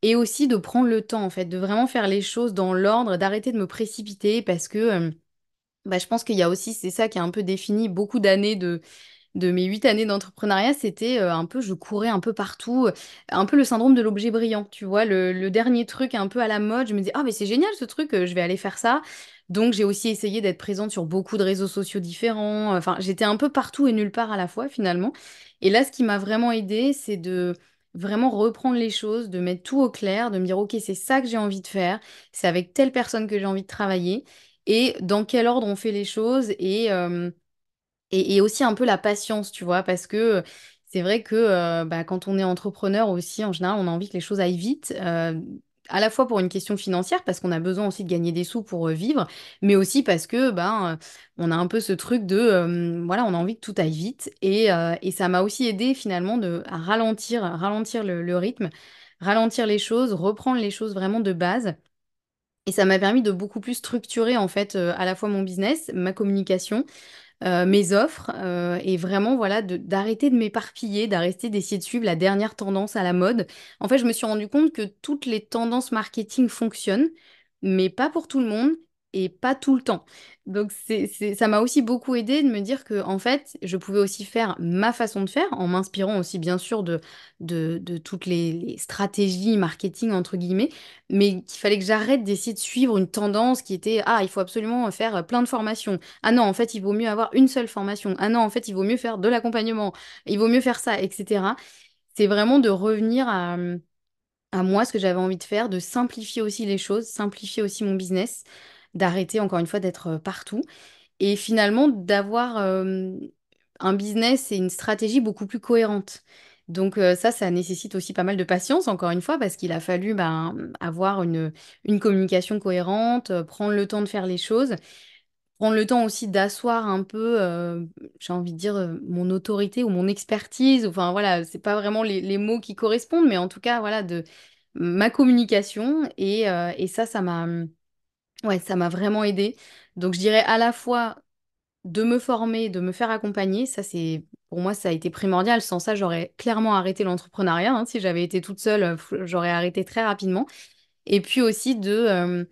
B: et aussi de prendre le temps en fait, de vraiment faire les choses dans l'ordre, d'arrêter de me précipiter parce que bah, je pense qu'il y a aussi, c'est ça qui a un peu défini beaucoup d'années de mes 8 années d'entrepreneuriat, c'était un peu, je courais un peu partout, un peu le syndrome de l'objet brillant, tu vois, le dernier truc un peu à la mode, je me disais, ah mais c'est génial ce truc, je vais aller faire ça. Donc, j'ai aussi essayé d'être présente sur beaucoup de réseaux sociaux différents. Enfin, j'étais un peu partout et nulle part à la fois, finalement. Et là, ce qui m'a vraiment aidée, c'est de vraiment reprendre les choses, de mettre tout au clair, de me dire, OK, c'est ça que j'ai envie de faire, c'est avec telle personne que j'ai envie de travailler, et dans quel ordre on fait les choses, et aussi un peu la patience, tu vois, parce que c'est vrai que bah, quand on est entrepreneur aussi, en général, on a envie que les choses aillent vite, à la fois pour une question financière, parce qu'on a besoin aussi de gagner des sous pour vivre, mais aussi parce que ben, on a un peu ce truc de, voilà, on a envie que tout aille vite, et ça m'a aussi aidé finalement à ralentir le rythme, ralentir les choses, reprendre les choses vraiment de base. Et ça m'a permis de beaucoup plus structurer en fait à la fois mon business, ma communication, mes offres et vraiment voilà d'arrêter de m'éparpiller, d'arrêter d'essayer de suivre la dernière tendance à la mode. En fait, je me suis rendu compte que toutes les tendances marketing fonctionnent, mais pas pour tout le monde et pas tout le temps. Donc ça m'a aussi beaucoup aidé de me dire que en fait, je pouvais aussi faire ma façon de faire en m'inspirant aussi bien sûr de toutes les stratégies marketing entre guillemets, mais qu'il fallait que j'arrête d'essayer de suivre une tendance qui était, ah, il faut absolument faire plein de formations. Ah non, en fait, il vaut mieux avoir une seule formation. Ah non, en fait, il vaut mieux faire de l'accompagnement. Il vaut mieux faire ça, etc. C'est vraiment de revenir à moi, ce que j'avais envie de faire, de simplifier aussi les choses, simplifier aussi mon business, d'arrêter encore une fois d'être partout et finalement d'avoir un business et une stratégie beaucoup plus cohérente. Donc ça nécessite aussi pas mal de patience, encore une fois, parce qu'il a fallu ben, avoir une communication cohérente, prendre le temps de faire les choses. Prendre le temps aussi d'asseoir un peu, j'ai envie de dire, mon autorité ou mon expertise. Enfin voilà, c'est pas vraiment les mots qui correspondent, mais en tout cas, voilà, de ma communication. Et ça m'a, ouais, ça m'a vraiment aidé. Donc je dirais à la fois de me former, de me faire accompagner, ça c'est, pour moi, ça a été primordial. Sans ça, j'aurais clairement arrêté l'entrepreneuriat, hein. Si j'avais été toute seule, j'aurais arrêté très rapidement. Et puis aussi de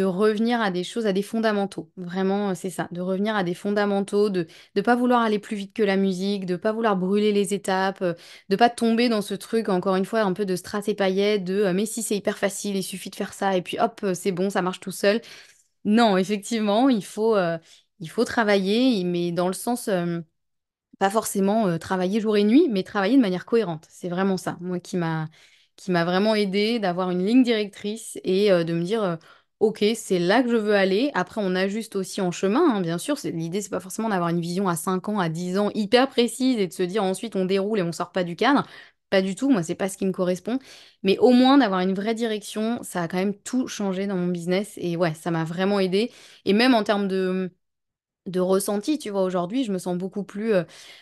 B: revenir à des choses, à des fondamentaux. Vraiment, c'est ça, de revenir à des fondamentaux, de ne pas vouloir aller plus vite que la musique, de pas vouloir brûler les étapes, de pas tomber dans ce truc, encore une fois, un peu de strass et paillettes, de mais si c'est hyper facile, il suffit de faire ça, et puis hop, c'est bon, ça marche tout seul. Non, effectivement, il faut travailler, mais dans le sens... pas forcément travailler jour et nuit, mais travailler de manière cohérente. C'est vraiment ça, moi, qui m'a vraiment aidé d'avoir une ligne directrice et de me dire, OK, c'est là que je veux aller. Après, on ajuste aussi en chemin, hein, bien sûr. L'idée, c'est pas forcément d'avoir une vision à 5 ans, à 10 ans hyper précise et de se dire ensuite on déroule et on sort pas du cadre. Pas du tout, moi, c'est pas ce qui me correspond. Mais au moins d'avoir une vraie direction, ça a quand même tout changé dans mon business. Et ouais, ça m'a vraiment aidé. Et même en termes de ressenti, tu vois, aujourd'hui, je me sens beaucoup plus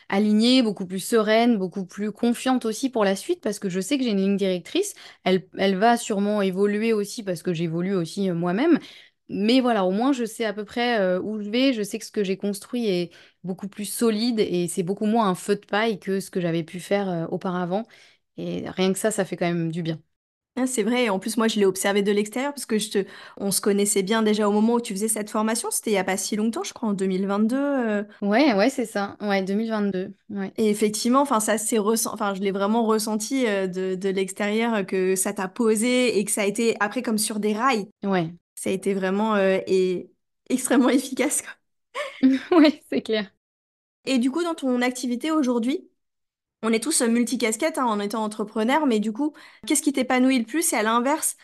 B: alignée, beaucoup plus sereine, beaucoup plus confiante aussi pour la suite parce que je sais que j'ai une ligne directrice. Elle va sûrement évoluer aussi parce que j'évolue aussi moi-même. Mais voilà, au moins, je sais à peu près où je vais. Je sais que ce que j'ai construit est beaucoup plus solide et c'est beaucoup moins un feu de paille que ce que j'avais pu faire auparavant. Et rien que ça fait quand même du bien.
A: Ah, c'est vrai, et en plus moi je l'ai observé de l'extérieur parce que on se connaissait bien déjà au moment où tu faisais cette formation, c'était il y a pas si longtemps, je crois en 2022.
B: Ouais, ouais, c'est ça. Ouais, 2022. Ouais.
A: Et effectivement, enfin ça s'est enfin je l'ai vraiment ressenti de l'extérieur que ça t'a posé et que ça a été après comme sur des rails.
B: Ouais.
A: Ça a été vraiment extrêmement efficace, quoi.
B: Ouais, c'est clair.
A: Et du coup, dans ton activité aujourd'hui, on est tous multicasquettes hein, en étant entrepreneur, mais du coup, qu'est-ce qui t'épanouit le plus et à l'inverse,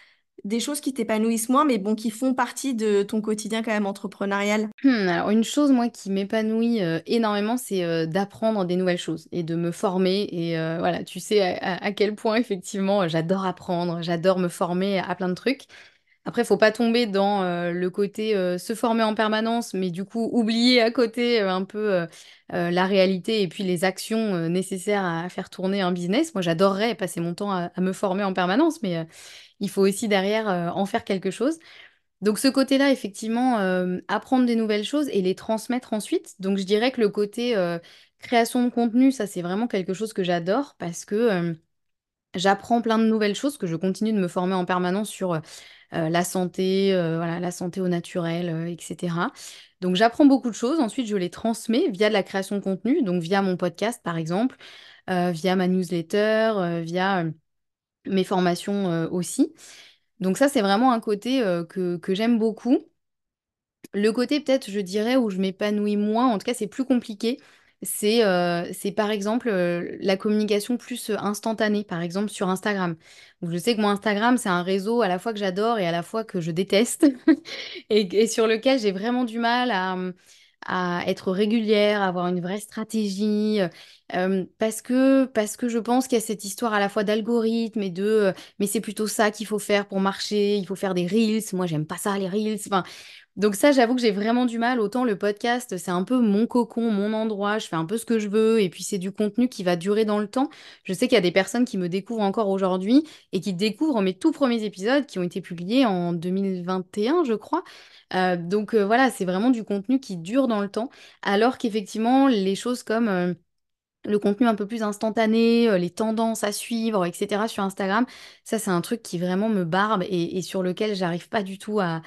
A: des choses qui t'épanouissent moins, mais bon, qui font partie de ton quotidien quand même entrepreneurial?
B: Alors une chose moi qui m'épanouit énormément, c'est d'apprendre des nouvelles choses et de me former. Et voilà, tu sais à quel point effectivement j'adore apprendre, j'adore me former à plein de trucs. Après, faut pas tomber dans le côté se former en permanence, mais du coup oublier à côté un peu la réalité et puis les actions nécessaires à faire tourner un business. Moi, j'adorerais passer mon temps à me former en permanence, mais il faut aussi derrière en faire quelque chose. Donc ce côté-là, effectivement, apprendre des nouvelles choses et les transmettre ensuite. Donc je dirais que le côté création de contenu, ça c'est vraiment quelque chose que j'adore parce que j'apprends plein de nouvelles choses, que je continue de me former en permanence sur la santé, voilà, la santé au naturel, etc. Donc j'apprends beaucoup de choses. Ensuite, je les transmets via de la création de contenu, donc via mon podcast par exemple, via ma newsletter, via mes formations aussi. Donc ça, c'est vraiment un côté que j'aime beaucoup. Le côté peut-être, je dirais, où je m'épanouis moins, en tout cas c'est plus compliqué, c'est par exemple la communication plus instantanée, par exemple sur Instagram. Donc, je sais que mon Instagram, c'est un réseau à la fois que j'adore et à la fois que je déteste, et sur lequel j'ai vraiment du mal à être régulière, à avoir une vraie stratégie, parce que je pense qu'il y a cette histoire à la fois d'algorithme et mais c'est plutôt ça qu'il faut faire pour marcher, il faut faire des reels, moi j'aime pas ça les reels, enfin, donc ça, j'avoue que j'ai vraiment du mal. Autant le podcast, c'est un peu mon cocon, mon endroit, je fais un peu ce que je veux, et puis c'est du contenu qui va durer dans le temps. Je sais qu'il y a des personnes qui me découvrent encore aujourd'hui et qui découvrent mes tout premiers épisodes qui ont été publiés en 2021, je crois. Donc voilà, c'est vraiment du contenu qui dure dans le temps, alors qu'effectivement, les choses comme le contenu un peu plus instantané, les tendances à suivre, etc. sur Instagram, ça c'est un truc qui vraiment me barbe et sur lequel j'arrive pas du tout à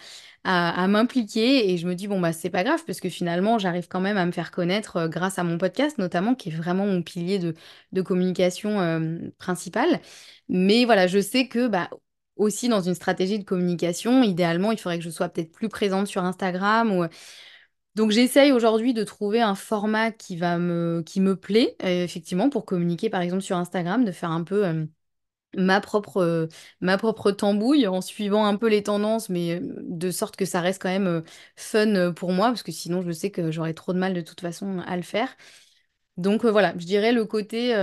B: m'impliquer. Et je me dis, bon, bah c'est pas grave, parce que finalement j'arrive quand même à me faire connaître grâce à mon podcast, notamment, qui est vraiment mon pilier de communication principale. Mais voilà, je sais que bah, aussi dans une stratégie de communication, idéalement, il faudrait que je sois peut-être plus présente sur Instagram ou donc j'essaye aujourd'hui de trouver un format qui me plaît, effectivement, pour communiquer par exemple sur Instagram, de faire un peu ma ma propre tambouille en suivant un peu les tendances, mais de sorte que ça reste quand même fun pour moi, parce que sinon je sais que j'aurais trop de mal de toute façon à le faire. Donc voilà, je dirais le côté,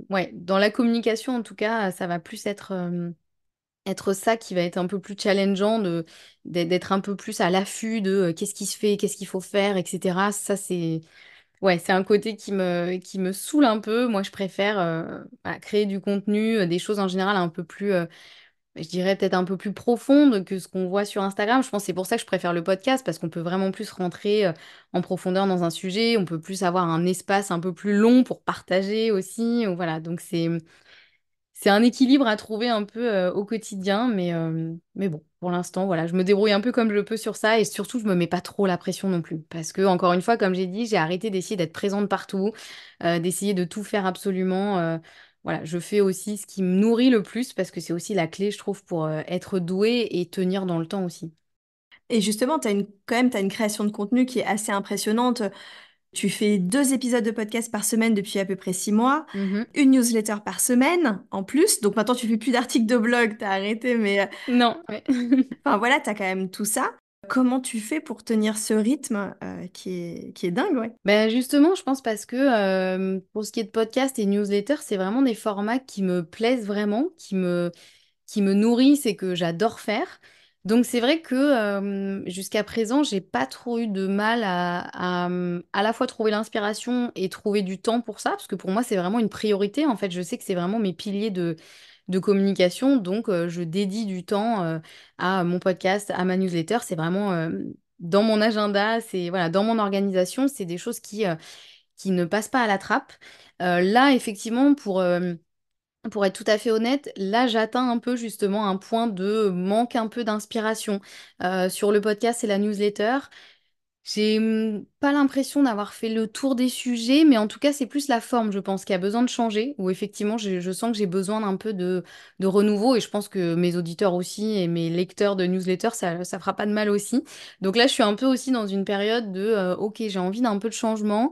B: ouais, dans la communication en tout cas, ça va plus être ça qui va être un peu plus challengeant, d'être un peu plus à l'affût de qu'est-ce qui se fait, qu'est-ce qu'il faut faire, etc. Ça, c'est ouais, c'est un côté qui me saoule un peu. Moi, je préfère voilà, créer du contenu, des choses en général un peu plus, je dirais peut-être un peu plus profondes que ce qu'on voit sur Instagram. Je pense que c'est pour ça que je préfère le podcast, parce qu'on peut vraiment plus rentrer en profondeur dans un sujet, on peut plus avoir un espace un peu plus long pour partager aussi. Voilà, donc c'est un équilibre à trouver un peu au quotidien, mais bon, pour l'instant, voilà, je me débrouille un peu comme je peux sur ça, et surtout, je me mets pas trop la pression non plus. Parce que, encore une fois, comme j'ai dit, j'ai arrêté d'essayer d'être présente partout, d'essayer de tout faire absolument. Voilà, je fais aussi ce qui me nourrit le plus, parce que c'est aussi la clé, je trouve, pour être doué et tenir dans le temps aussi.
A: Et justement, quand même, tu as une création de contenu qui est assez impressionnante. Tu fais 2 épisodes de podcast par semaine depuis à peu près 6 mois,
B: Mhm.
A: une newsletter par semaine en plus. Donc maintenant, tu fais plus d'articles de blog, t'as arrêté, mais
B: Non, ouais.
A: enfin voilà, t'as quand même tout ça. Comment tu fais pour tenir ce rythme qui est dingue, ouais.
B: Ben justement, je pense parce que pour ce qui est de podcast et newsletter, c'est vraiment des formats qui me plaisent vraiment, qui me nourrissent et que j'adore faire. Donc c'est vrai que jusqu'à présent, j'ai pas trop eu de mal à la fois trouver l'inspiration et trouver du temps pour ça, parce que pour moi, c'est vraiment une priorité. En fait, je sais que c'est vraiment mes piliers de communication, donc je dédie du temps à mon podcast, à ma newsletter. C'est vraiment dans mon agenda, c'est voilà, dans mon organisation, c'est des choses qui ne passent pas à la trappe. Là, effectivement, pour être tout à fait honnête, là j'atteins un peu justement un point de manque un peu d'inspiration sur le podcast et la newsletter. J'ai pas l'impression d'avoir fait le tour des sujets, mais en tout cas c'est plus la forme, je pense, qui a besoin de changer, où effectivement je sens que j'ai besoin d'un peu de renouveau, et je pense que mes auditeurs aussi et mes lecteurs de newsletter, ça fera pas de mal aussi. Donc là je suis un peu aussi dans une période de ok, j'ai envie d'un peu de changement.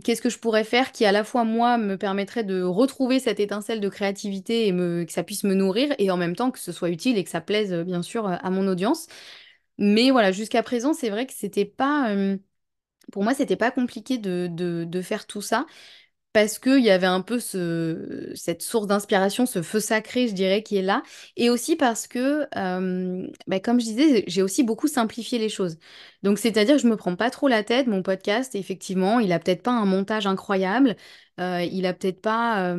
B: Qu'est-ce que je pourrais faire qui, à la fois, moi, me permettrait de retrouver cette étincelle de créativité et que ça puisse me nourrir, et en même temps que ce soit utile et que ça plaise, bien sûr, à mon audience. Mais voilà, jusqu'à présent, c'est vrai que c'était pas, pour moi, c'était pas compliqué de faire tout ça, parce qu'il y avait un peu cette source d'inspiration, ce feu sacré, je dirais, qui est là. Et aussi parce que, bah, comme je disais, j'ai aussi beaucoup simplifié les choses. Donc, c'est-à-dire que je me prends pas trop la tête. Mon podcast, effectivement, il a peut-être pas un montage incroyable. Il a peut-être pas,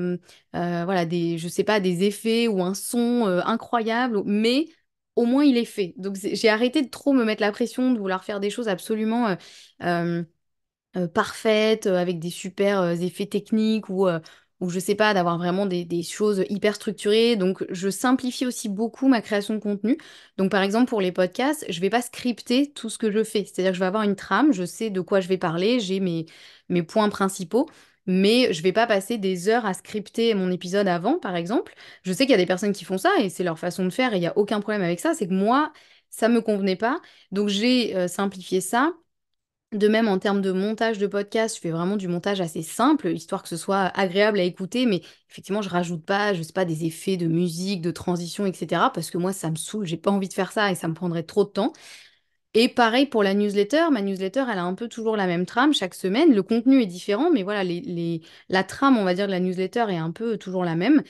B: voilà, je sais pas, des effets ou un son incroyable, mais au moins il est fait. Donc, j'ai arrêté de trop me mettre la pression de vouloir faire des choses absolument euh, parfaite, avec des super effets techniques ou je sais pas, d'avoir vraiment des choses hyper structurées. Donc, je simplifie aussi beaucoup ma création de contenu. Donc, par exemple, pour les podcasts, je vais pas scripter tout ce que je fais. C'est-à-dire que je vais avoir une trame, je sais de quoi je vais parler, j'ai mes points principaux. Mais je vais pas passer des heures à scripter mon épisode avant, par exemple. Je sais qu'il y a des personnes qui font ça et c'est leur façon de faire et il n'y a aucun problème avec ça. C'est que moi, ça me convenait pas. Donc j'ai simplifié ça. De même, en termes de montage de podcast, je fais vraiment du montage assez simple, histoire que ce soit agréable à écouter, mais effectivement, je rajoute pas, je sais pas, des effets de musique, de transition, etc. Parce que moi, ça me saoule, j'ai pas envie de faire ça et ça me prendrait trop de temps. Et pareil pour la newsletter, ma newsletter, elle a un peu toujours la même trame chaque semaine. Le contenu est différent, mais voilà, la trame, on va dire, de la newsletter est un peu toujours la même.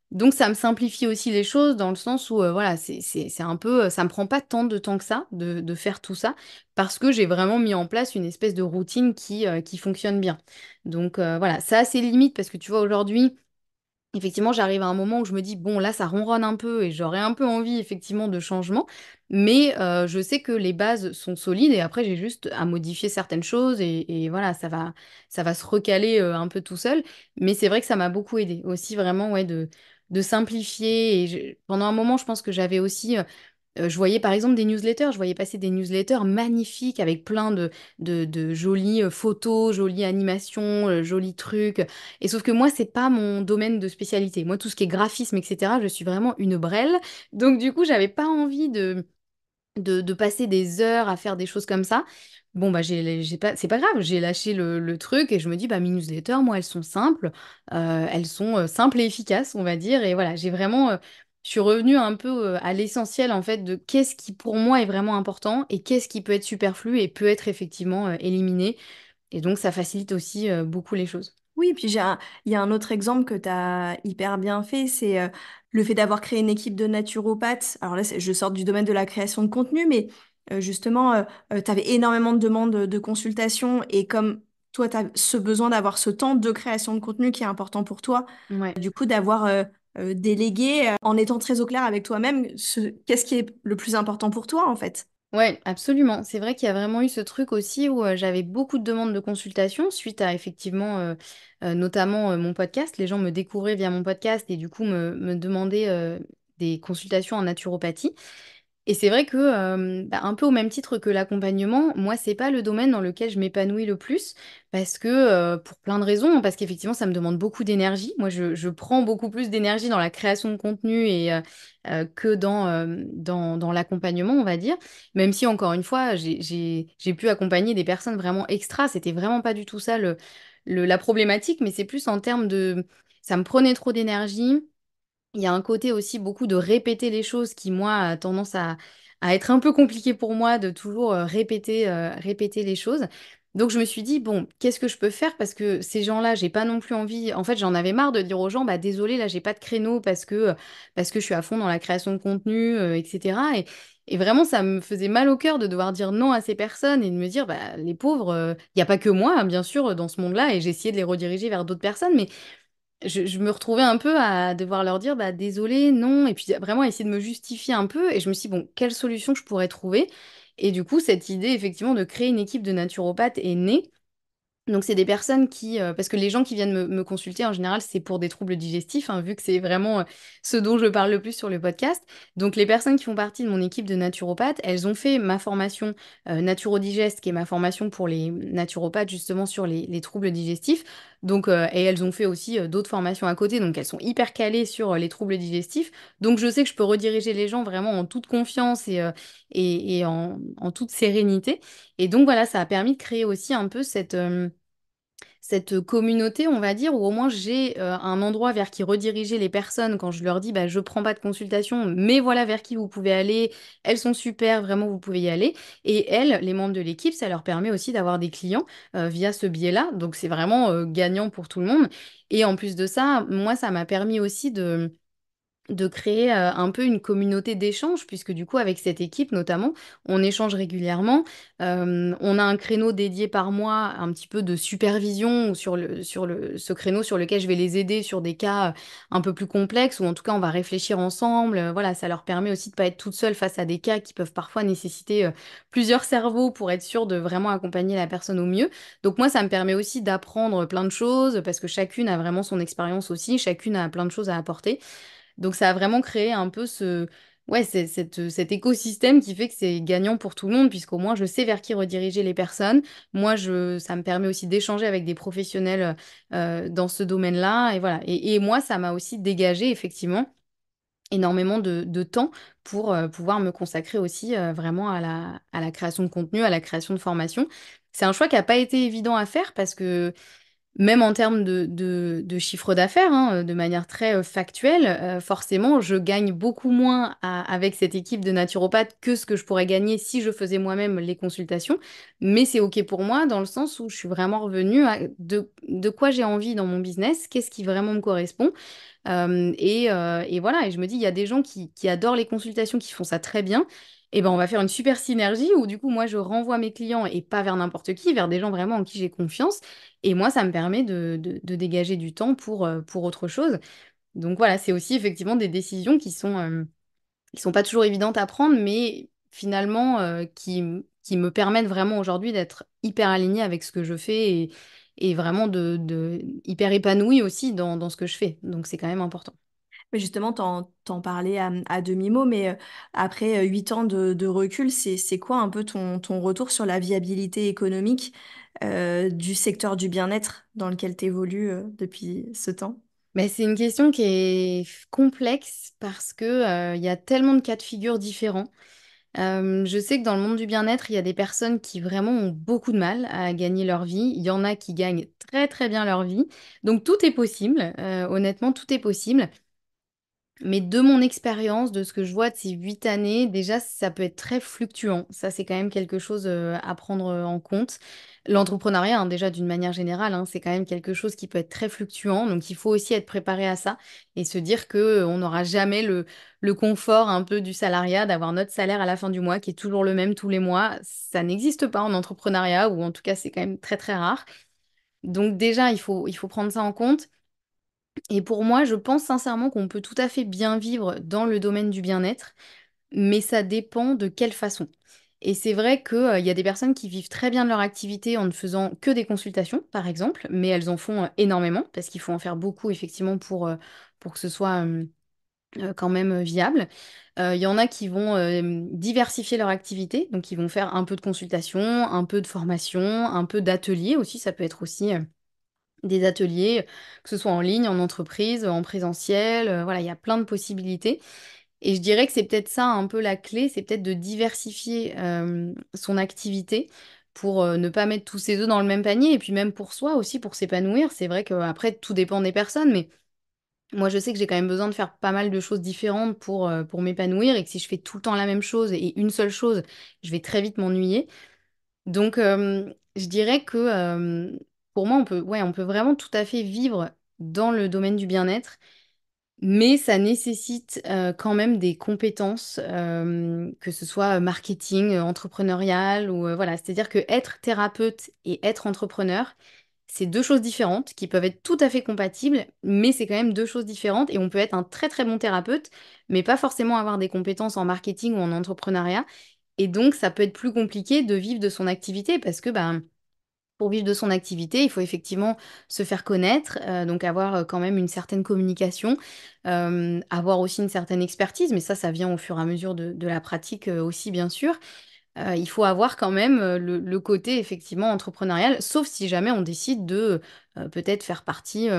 B: Donc ça me simplifie aussi les choses dans le sens où voilà, c'est un peu, ça me prend pas tant de temps que ça de faire tout ça parce que j'ai vraiment mis en place une espèce de routine qui fonctionne bien. Donc voilà, ça a ses limites parce que tu vois aujourd'hui, effectivement, j'arrive à un moment où je me dis, bon, là, ça ronronne un peu et j'aurais un peu envie, effectivement, de changement. Mais je sais que les bases sont solides et après, j'ai juste à modifier certaines choses et voilà, ça va se recaler un peu tout seul. Mais c'est vrai que ça m'a beaucoup aidé aussi, vraiment, ouais, de simplifier. Et pendant un moment, je pense que j'avais aussi je voyais par exemple des newsletters, je voyais passer des newsletters magnifiques avec plein de jolies photos, jolies animations, jolis trucs. Et sauf que moi, c'est pas mon domaine de spécialité. Moi, tout ce qui est graphisme, etc., je suis vraiment une brêle. Donc du coup, j'avais pas envie de passer des heures à faire des choses comme ça. Bon, bah, j'ai pas, c'est pas grave, j'ai lâché le truc et je me dis, bah, mes newsletters, moi, elles sont simples, elles sont simples et efficaces, on va dire. Et voilà, j'ai vraiment, je suis revenue un peu à l'essentiel, en fait, de qu'est-ce qui, pour moi, est vraiment important et qu'est-ce qui peut être superflu et peut être effectivement éliminé. Et donc, ça facilite aussi beaucoup les choses.
A: Oui, puis il y a un autre exemple que tu as hyper bien fait, c'est le fait d'avoir créé une équipe de naturopathes. Alors là, je sors du domaine de la création de contenu, mais justement, tu avais énormément de demandes de consultation et comme toi, tu as ce besoin d'avoir ce temps de création de contenu qui est important pour toi,
B: Ouais.
A: du coup, d'avoir délégué en étant très au clair avec toi-même, qu'est-ce qui est le plus important pour toi, en fait.
B: Ouais, absolument. C'est vrai qu'il y a vraiment eu ce truc aussi où j'avais beaucoup de demandes de consultation suite à effectivement, notamment mon podcast. Les gens me découvraient via mon podcast et du coup me demandaient des consultations en naturopathie. Et c'est vrai que, bah, un peu au même titre que l'accompagnement, moi, c'est pas le domaine dans lequel je m'épanouis le plus, parce que, pour plein de raisons, parce qu'effectivement, ça me demande beaucoup d'énergie. Moi, je prends beaucoup plus d'énergie dans la création de contenu et, que dans l'accompagnement, on va dire. Même si, encore une fois, j'ai pu accompagner des personnes vraiment extra, c'était vraiment pas du tout ça la problématique, mais c'est plus en termes de... Ça me prenait trop d'énergie. Il y a un côté aussi beaucoup de répéter les choses qui, moi, a tendance à être un peu compliqué pour moi de toujours répéter les choses. Donc je me suis dit, bon, qu'est-ce que je peux faire? Parce que ces gens-là, j'ai pas non plus envie. En fait, j'en avais marre de dire aux gens, bah désolé, là, j'ai pas de créneau parce que je suis à fond dans la création de contenu, etc. Et vraiment, ça me faisait mal au cœur de devoir dire non à ces personnes et de me dire, bah, les pauvres, il n'y a pas que moi, hein, bien sûr, dans ce monde-là, et j'ai essayé de les rediriger vers d'autres personnes, mais je me retrouvais un peu à devoir leur dire bah désolé, non, et puis vraiment essayer de me justifier un peu. Et je me suis dit, bon, quelle solution je pourrais trouver? Et du coup, cette idée effectivement de créer une équipe de naturopathes est née. Donc, c'est des personnes qui, parce que les gens qui viennent me consulter, en général, c'est pour des troubles digestifs, hein, vu que c'est vraiment ce dont je parle le plus sur le podcast. Donc, les personnes qui font partie de mon équipe de naturopathes, elles ont fait ma formation Naturodigest, qui est ma formation pour les naturopathes, justement, sur les troubles digestifs. Donc, et elles ont fait aussi d'autres formations à côté, donc elles sont hyper calées sur les troubles digestifs. Donc, je sais que je peux rediriger les gens vraiment en toute confiance et en toute sérénité. Et donc, voilà, ça a permis de créer aussi un peu cette communauté, on va dire, où au moins j'ai un endroit vers qui rediriger les personnes quand je leur dis bah, je prends pas de consultation, mais voilà vers qui vous pouvez aller, elles sont super, vraiment vous pouvez y aller. Et elles, les membres de l'équipe, ça leur permet aussi d'avoir des clients via ce biais-là. Donc c'est vraiment gagnant pour tout le monde. Et en plus de ça, moi, ça m'a permis aussi de créer un peu une communauté d'échange, puisque du coup, avec cette équipe notamment, on échange régulièrement. On a un créneau dédié par mois, un petit peu de supervision, ou ce créneau sur lequel je vais les aider sur des cas un peu plus complexes, ou en tout cas, on va réfléchir ensemble. Voilà, ça leur permet aussi de pas être toute seule face à des cas qui peuvent parfois nécessiter plusieurs cerveaux pour être sûr de vraiment accompagner la personne au mieux. Donc moi, ça me permet aussi d'apprendre plein de choses, parce que chacune a vraiment son expérience aussi, chacune a plein de choses à apporter. Donc ça a vraiment créé un peu ouais, cet écosystème qui fait que c'est gagnant pour tout le monde, puisqu'au moins je sais vers qui rediriger les personnes. Moi, ça me permet aussi d'échanger avec des professionnels dans ce domaine-là. Et voilà. Et moi, ça m'a aussi dégagé, effectivement, énormément de temps pour pouvoir me consacrer aussi vraiment à la création de contenu, à la création de formation. C'est un choix qui n'a pas été évident à faire parce que même en termes de chiffre d'affaires, hein, de manière très factuelle, forcément, je gagne beaucoup moins avec cette équipe de naturopathes que ce que je pourrais gagner si je faisais moi-même les consultations. Mais c'est OK pour moi dans le sens où je suis vraiment revenue à de quoi j'ai envie dans mon business, qu'est-ce qui vraiment me correspond. Et voilà, et je me dis, il y a des gens qui adorent les consultations, qui font ça très bien. Et ben, on va faire une super synergie où du coup, moi, je renvoie mes clients et pas vers n'importe qui, vers des gens vraiment en qui j'ai confiance. Et moi, ça me permet de dégager du temps pour autre chose. Donc voilà, c'est aussi effectivement des décisions qui sont pas toujours évidentes à prendre, mais finalement qui me permettent vraiment aujourd'hui d'être hyper alignée avec ce que je fais et vraiment hyper épanouie aussi dans ce que je fais. Donc c'est quand même important.
A: Mais justement, t'en parlais à demi-mot, mais après 8 ans de recul, c'est quoi un peu ton retour sur la viabilité économique du secteur du bien-être dans lequel tu évolues depuis ce temps?
B: Mais c'est une question qui est complexe parce que, il y a tellement de cas de figure différents. Je sais que dans le monde du bien-être, il y a des personnes qui vraiment ont beaucoup de mal à gagner leur vie. Il y en a qui gagnent très très bien leur vie. Donc tout est possible. Honnêtement, tout est possible. Mais de mon expérience, de ce que je vois de ces 8 années, déjà, ça peut être très fluctuant. Ça, c'est quand même quelque chose à prendre en compte. L'entrepreneuriat, hein, déjà, d'une manière générale, hein, c'est quand même quelque chose qui peut être très fluctuant. Donc, il faut aussi être préparé à ça et se dire que on n'aura jamais le confort un peu du salariat, d'avoir notre salaire à la fin du mois qui est toujours le même tous les mois. Ça n'existe pas en entrepreneuriat, ou en tout cas, c'est quand même très, très rare. Donc, déjà, il faut prendre ça en compte. Et pour moi, je pense sincèrement qu'on peut tout à fait bien vivre dans le domaine du bien-être, mais ça dépend de quelle façon. Et c'est vrai qu'il y a des personnes qui vivent très bien de leur activité en ne faisant que des consultations, par exemple, mais elles en font énormément, parce qu'il faut en faire beaucoup, effectivement, pour que ce soit quand même viable. Il y en a qui vont diversifier leur activité, donc ils vont faire un peu de consultation, un peu de formation, un peu d'atelier aussi, ça peut être aussi des ateliers, que ce soit en ligne, en entreprise, en présentiel. Voilà, il y a plein de possibilités. Et je dirais que c'est peut-être ça un peu la clé, c'est peut-être de diversifier son activité pour ne pas mettre tous ses œufs dans le même panier. Et puis même pour soi aussi, pour s'épanouir. C'est vrai qu'après, tout dépend des personnes, mais moi, je sais que j'ai quand même besoin de faire pas mal de choses différentes pour m'épanouir et que si je fais tout le temps la même chose et une seule chose, je vais très vite m'ennuyer. Donc, je dirais que pour moi, ouais, on peut vraiment tout à fait vivre dans le domaine du bien-être, mais ça nécessite quand même des compétences, que ce soit marketing, entrepreneurial, ou voilà. C'est-à-dire que être thérapeute et être entrepreneur, c'est deux choses différentes qui peuvent être tout à fait compatibles, mais c'est quand même deux choses différentes et on peut être un très très bon thérapeute, mais pas forcément avoir des compétences en marketing ou en entrepreneuriat. Et donc, ça peut être plus compliqué de vivre de son activité parce que ben, pour vivre de son activité, il faut effectivement se faire connaître, donc avoir quand même une certaine communication, avoir aussi une certaine expertise, mais ça vient au fur et à mesure de la pratique aussi, bien sûr. Il faut avoir quand même le côté effectivement entrepreneurial, sauf si jamais on décide de peut-être faire partie,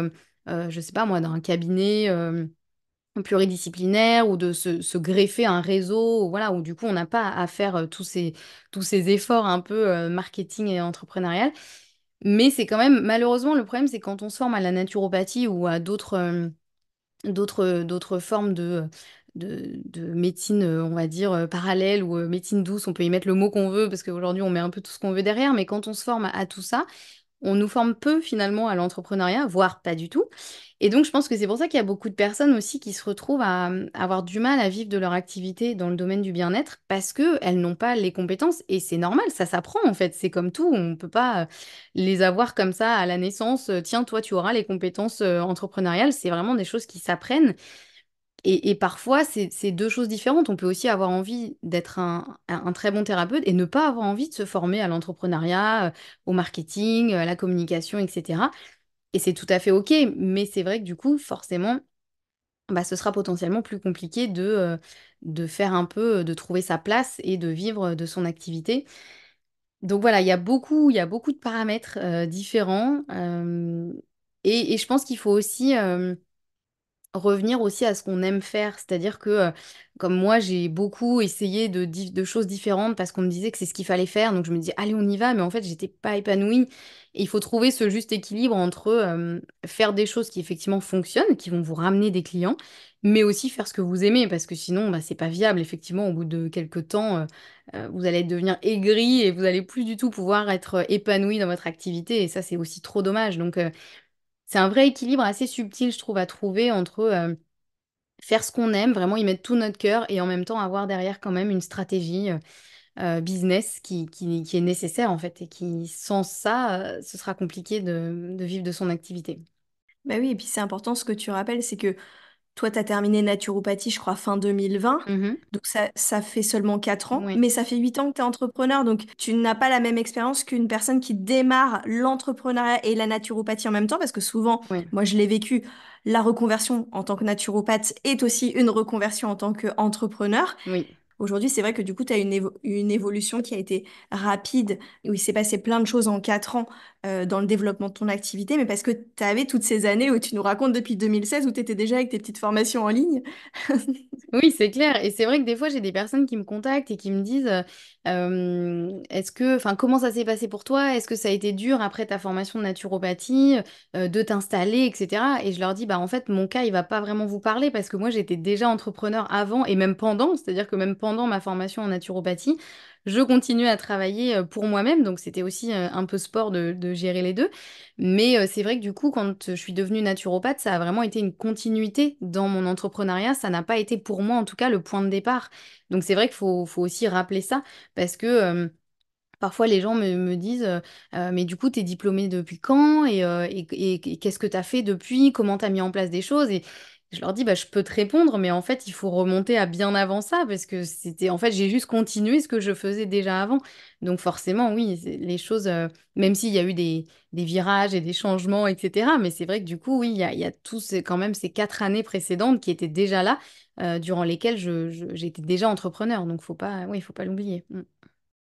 B: je sais pas moi, d'un cabinet pluridisciplinaire ou de se greffer un réseau, voilà, où du coup on n'a pas à faire tous ces efforts un peu marketing et entrepreneurial. Mais c'est quand même, malheureusement, le problème c'est quand on se forme à la naturopathie ou à d'autres formes de médecine, on va dire, parallèle ou médecine douce, on peut y mettre le mot qu'on veut parce qu'aujourd'hui on met un peu tout ce qu'on veut derrière, mais quand on se forme à tout ça, on nous forme peu finalement à l'entrepreneuriat, voire pas du tout. Et donc je pense que c'est pour ça qu'il y a beaucoup de personnes aussi qui se retrouvent à avoir du mal à vivre de leur activité dans le domaine du bien-être parce qu'elles n'ont pas les compétences. Et c'est normal, ça s'apprend en fait. C'est comme tout, on ne peut pas les avoir comme ça à la naissance. Tiens, toi, tu auras les compétences entrepreneuriales. C'est vraiment des choses qui s'apprennent. Et parfois, c'est deux choses différentes. On peut aussi avoir envie d'être un très bon thérapeute et ne pas avoir envie de se former à l'entrepreneuriat, au marketing, à la communication, etc. Et c'est tout à fait OK, mais c'est vrai que du coup, forcément, bah, ce sera potentiellement plus compliqué de faire un peu, de trouver sa place et de vivre de son activité. Donc voilà, il y a beaucoup de paramètres différents. Et je pense qu'il faut aussi revenir aussi à ce qu'on aime faire. C'est-à-dire que, comme moi, j'ai beaucoup essayé de choses différentes parce qu'on me disait que c'est ce qu'il fallait faire. Donc je me dis, allez, on y va. Mais en fait, j'étais pas épanouie. Et il faut trouver ce juste équilibre entre faire des choses qui effectivement fonctionnent, qui vont vous ramener des clients, mais aussi faire ce que vous aimez. Parce que sinon, bah, c'est pas viable. Effectivement, au bout de quelques temps, vous allez devenir aigri et vous allez plus du tout pouvoir être épanoui dans votre activité. Et ça, c'est aussi trop dommage. Donc, c'est un vrai équilibre assez subtil, je trouve, à trouver entre faire ce qu'on aime, vraiment y mettre tout notre cœur et en même temps avoir derrière quand même une stratégie business qui est nécessaire en fait et qui, sans ça, ce sera compliqué de vivre de son activité.
A: Bah oui, et puis c'est important ce que tu rappelles, c'est que toi, tu as terminé naturopathie, je crois, fin 2020.
B: Mhm.
A: Donc ça fait seulement 4 ans,
B: Oui,
A: mais ça fait 8 ans que tu es entrepreneur. Donc tu n'as pas la même expérience qu'une personne qui démarre l'entrepreneuriat et la naturopathie en même temps, parce que souvent,
B: oui,
A: moi je l'ai vécu, la reconversion en tant que naturopathe est aussi une reconversion en tant qu'entrepreneur.
B: oui.
A: Aujourd'hui, c'est vrai que du coup, tu as une évolution qui a été rapide, où il s'est passé plein de choses en 4 ans dans le développement de ton activité, mais parce que tu avais toutes ces années où tu nous racontes depuis 2016, où tu étais déjà avec tes petites formations en ligne.
B: Oui, c'est clair. Et c'est vrai que des fois, j'ai des personnes qui me contactent et qui me disent, enfin, comment ça s'est passé pour toi? Est-ce que ça a été dur après ta formation de naturopathie, de t'installer, etc. Et je leur dis, bah, en fait, mon cas, il va pas vraiment vous parler parce que moi, j'étais déjà entrepreneur avant et même pendant, c'est-à-dire que même pendant ma formation en naturopathie, je continuais à travailler pour moi-même. Donc, c'était aussi un peu sport de gérer les deux. Mais c'est vrai que du coup, quand je suis devenue naturopathe, ça a vraiment été une continuité dans mon entrepreneuriat. Ça n'a pas été pour moi, en tout cas, le point de départ. Donc c'est vrai faut aussi rappeler ça parce que parfois les gens me disent mais du coup, tu es diplômée depuis quand et qu'est-ce que tu as fait depuis? Comment tu as mis en place des choses? Et je leur dis, bah, je peux te répondre, mais en fait, il faut remonter à bien avant ça parce que c'était, en fait, j'ai juste continué ce que je faisais déjà avant. Donc forcément, oui, les choses, même s'il y a eu des virages et des changements, etc. Mais c'est vrai que du coup, oui, il y a quand même ces 4 années précédentes qui étaient déjà là, durant lesquelles j'étais déjà entrepreneur. Donc oui, faut pas l'oublier. Mm.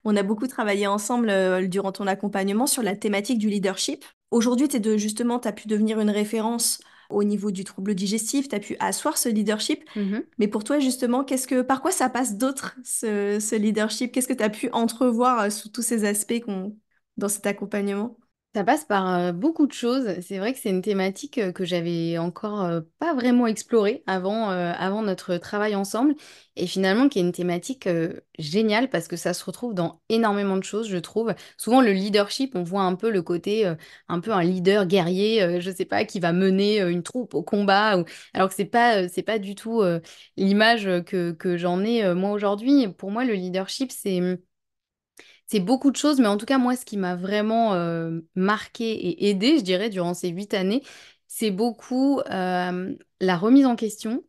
A: On a beaucoup travaillé ensemble durant ton accompagnement sur la thématique du leadership. Aujourd'hui, justement, tu as pu devenir une référence au niveau du trouble digestif, tu as pu asseoir ce leadership.
B: Mhm.
A: Mais pour toi, justement, par quoi ça passe d'autre, ce leadership? Qu'est-ce que tu as pu entrevoir sous tous ces aspects dans cet accompagnement?
B: Ça passe par beaucoup de choses. C'est vrai que c'est une thématique que j'avais encore pas vraiment explorée avant notre travail ensemble. Et finalement, qui est une thématique géniale parce que ça se retrouve dans énormément de choses, je trouve. Souvent, le leadership, on voit un peu le côté, un peu un leader guerrier, je sais pas, qui va mener une troupe au combat. Alors que c'est pas du tout l'image que j'en ai moi aujourd'hui. Pour moi, le leadership, c'est beaucoup de choses, mais en tout cas, moi, ce qui m'a vraiment marqué et aidé, je dirais, durant ces 8 années, c'est beaucoup la remise en question,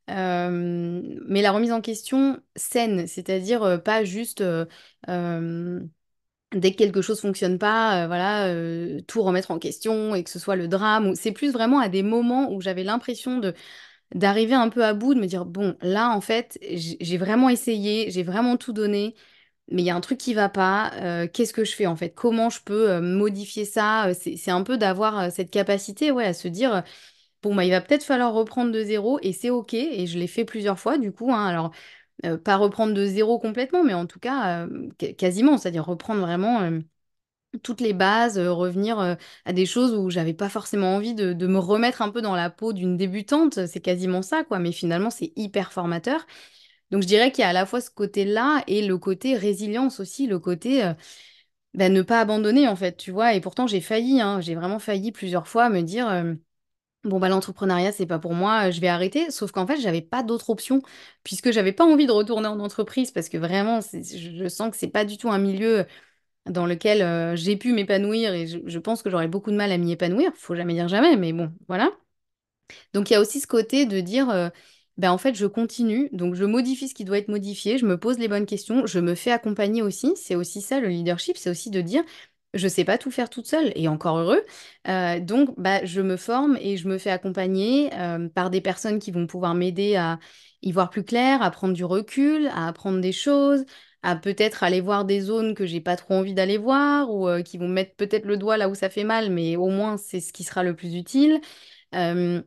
B: mais la remise en question saine, c'est-à-dire pas juste dès que quelque chose fonctionne pas, voilà, tout remettre en question et que ce soit le drame. C'est plus vraiment à des moments où j'avais l'impression d'arriver un peu à bout, de me dire, bon, là, en fait, j'ai vraiment essayé, j'ai vraiment tout donné mais il y a un truc qui va pas. Qu'est-ce que je fais en fait? Comment je peux modifier ça? C'est un peu d'avoir cette capacité, ouais, à se dire, bon, bah, il va peut-être falloir reprendre de zéro et c'est OK. Et je l'ai fait plusieurs fois du coup, hein. Alors, pas reprendre de zéro complètement, mais en tout cas, quasiment, c'est-à-dire reprendre vraiment toutes les bases, revenir à des choses où j'avais pas forcément envie de me remettre un peu dans la peau d'une débutante. C'est quasiment ça, quoi. Mais finalement, c'est hyper formateur. Donc je dirais qu'il y a à la fois ce côté-là et le côté résilience aussi, le côté bah, ne pas abandonner en fait, tu vois. Et pourtant j'ai failli, hein, j'ai vraiment failli plusieurs fois me dire bon bah l'entrepreneuriat c'est pas pour moi, je vais arrêter. Sauf qu'en fait j'avais pas d'autre option puisque j'avais pas envie de retourner en entreprise parce que vraiment je sens que c'est pas du tout un milieu dans lequel j'ai pu m'épanouir et je pense que j'aurais beaucoup de mal à m'y épanouir. Faut jamais dire jamais, mais bon voilà. Donc il y a aussi ce côté de dire, ben en fait, je continue, donc je modifie ce qui doit être modifié, je me pose les bonnes questions, je me fais accompagner aussi. C'est aussi ça le leadership, c'est aussi de dire, je sais pas tout faire toute seule, et encore heureux. Donc bah, je me forme et je me fais accompagner par des personnes qui vont pouvoir m'aider à y voir plus clair, à prendre du recul, à apprendre des choses. À peut-être aller voir des zones que j'ai pas trop envie d'aller voir ou qui vont mettre peut-être le doigt là où ça fait mal, mais au moins c'est ce qui sera le plus utile. Euh,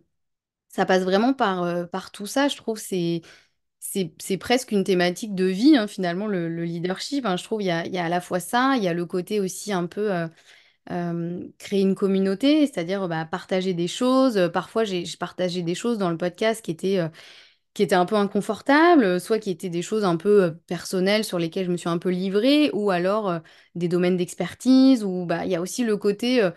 B: ça passe vraiment par tout ça, je trouve. C'est presque une thématique de vie, hein, finalement, le leadership. Hein. Je trouve il y a à la fois ça, il y a le côté aussi un peu créer une communauté, c'est-à-dire bah, partager des choses. Parfois, j'ai partagé des choses dans le podcast qui étaient un peu inconfortables, soit qui étaient des choses un peu personnelles sur lesquelles je me suis un peu livrée, ou alors des domaines d'expertise, ou bah, il y a aussi le côté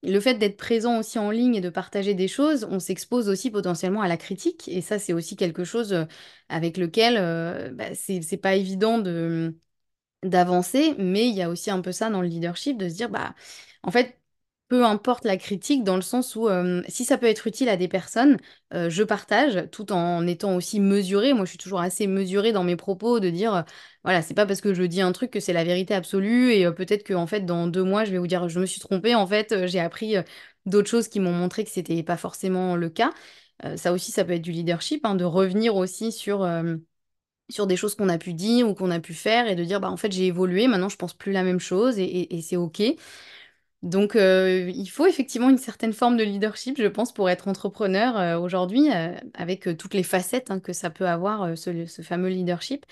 B: le fait d'être présent aussi en ligne et de partager des choses, on s'expose aussi potentiellement à la critique. Et ça, c'est aussi quelque chose avec lequel bah, c'est pas évident d'avancer, mais il y a aussi un peu ça dans le leadership, de se dire, bah, en fait, peu importe la critique, dans le sens où si ça peut être utile à des personnes, je partage, tout en étant aussi mesurée. Moi, je suis toujours assez mesurée dans mes propos, de dire, voilà, c'est pas parce que je dis un truc que c'est la vérité absolue, et peut-être que, en fait, dans 2 mois, je vais vous dire, je me suis trompée, en fait, j'ai appris d'autres choses qui m'ont montré que c'était pas forcément le cas. Ça aussi, ça peut être du leadership, hein, de revenir aussi sur des choses qu'on a pu dire ou qu'on a pu faire et de dire bah en fait j'ai évolué, maintenant je pense plus la même chose et c'est ok. Donc il faut effectivement une certaine forme de leadership, je pense, pour être entrepreneur aujourd'hui, avec toutes les facettes hein, que ça peut avoir ce fameux leadership.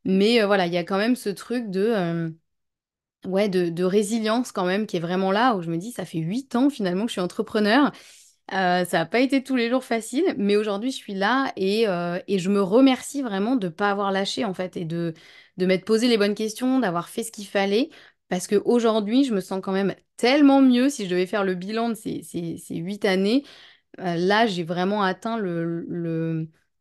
B: Mais voilà, il y a quand même ce truc ouais, de résilience quand même qui est vraiment là, où je me dis ça fait 8 ans finalement que je suis entrepreneur. Ça n'a pas été tous les jours facile, mais aujourd'hui je suis là et je me remercie vraiment de ne pas avoir lâché en fait et de m'être posé les bonnes questions, d'avoir fait ce qu'il fallait. Parce qu'aujourd'hui, je me sens quand même tellement mieux si je devais faire le bilan de ces 8 années. Là, j'ai vraiment atteint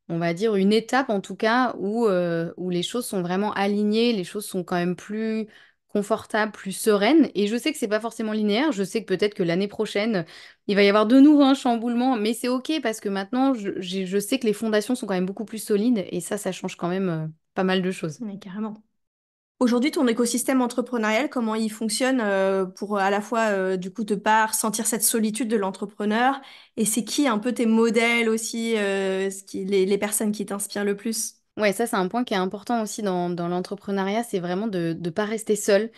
B: on va dire, une étape en tout cas où les choses sont vraiment alignées, les choses sont quand même plus confortables, plus sereines. Et je sais que c'est pas forcément linéaire. Je sais que peut-être que l'année prochaine, il va y avoir de nouveau un chamboulement, mais c'est OK parce que maintenant, je sais que les fondations sont quand même beaucoup plus solides et ça change quand même pas mal de choses.
A: Mais carrément. Aujourd'hui, ton écosystème entrepreneurial, comment il fonctionne pour à la fois du coup te pas ressentir cette solitude de l'entrepreneur et c'est qui un peu tes modèles aussi, les personnes qui t'inspirent le plus?
B: Ouais, ça, c'est un point qui est important aussi dans l'entrepreneuriat, c'est vraiment de ne pas rester seul.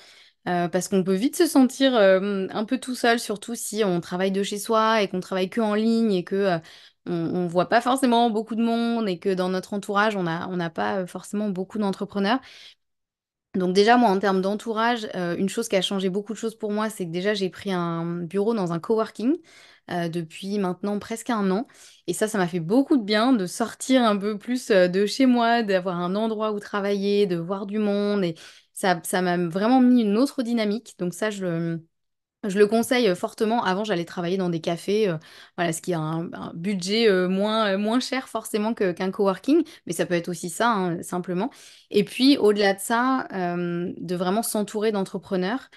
B: Parce qu'on peut vite se sentir un peu tout seul, surtout si on travaille de chez soi et qu'on travaille que en ligne et que on voit pas forcément beaucoup de monde et que dans notre entourage, on n'a pas forcément beaucoup d'entrepreneurs. Donc déjà, moi, en termes d'entourage, une chose qui a changé beaucoup de choses pour moi, c'est que déjà, j'ai pris un bureau dans un coworking depuis maintenant presque un an. Et ça m'a fait beaucoup de bien de sortir un peu plus de chez moi, d'avoir un endroit où travailler, de voir du monde. Et ça m'a vraiment mis une autre dynamique. Donc ça, je le conseille fortement. Avant, j'allais travailler dans des cafés, voilà, ce qui a un budget moins cher forcément qu'un coworking, mais ça peut être aussi ça, hein, simplement. Et puis, au-delà de ça, de vraiment s'entourer d'entrepreneurs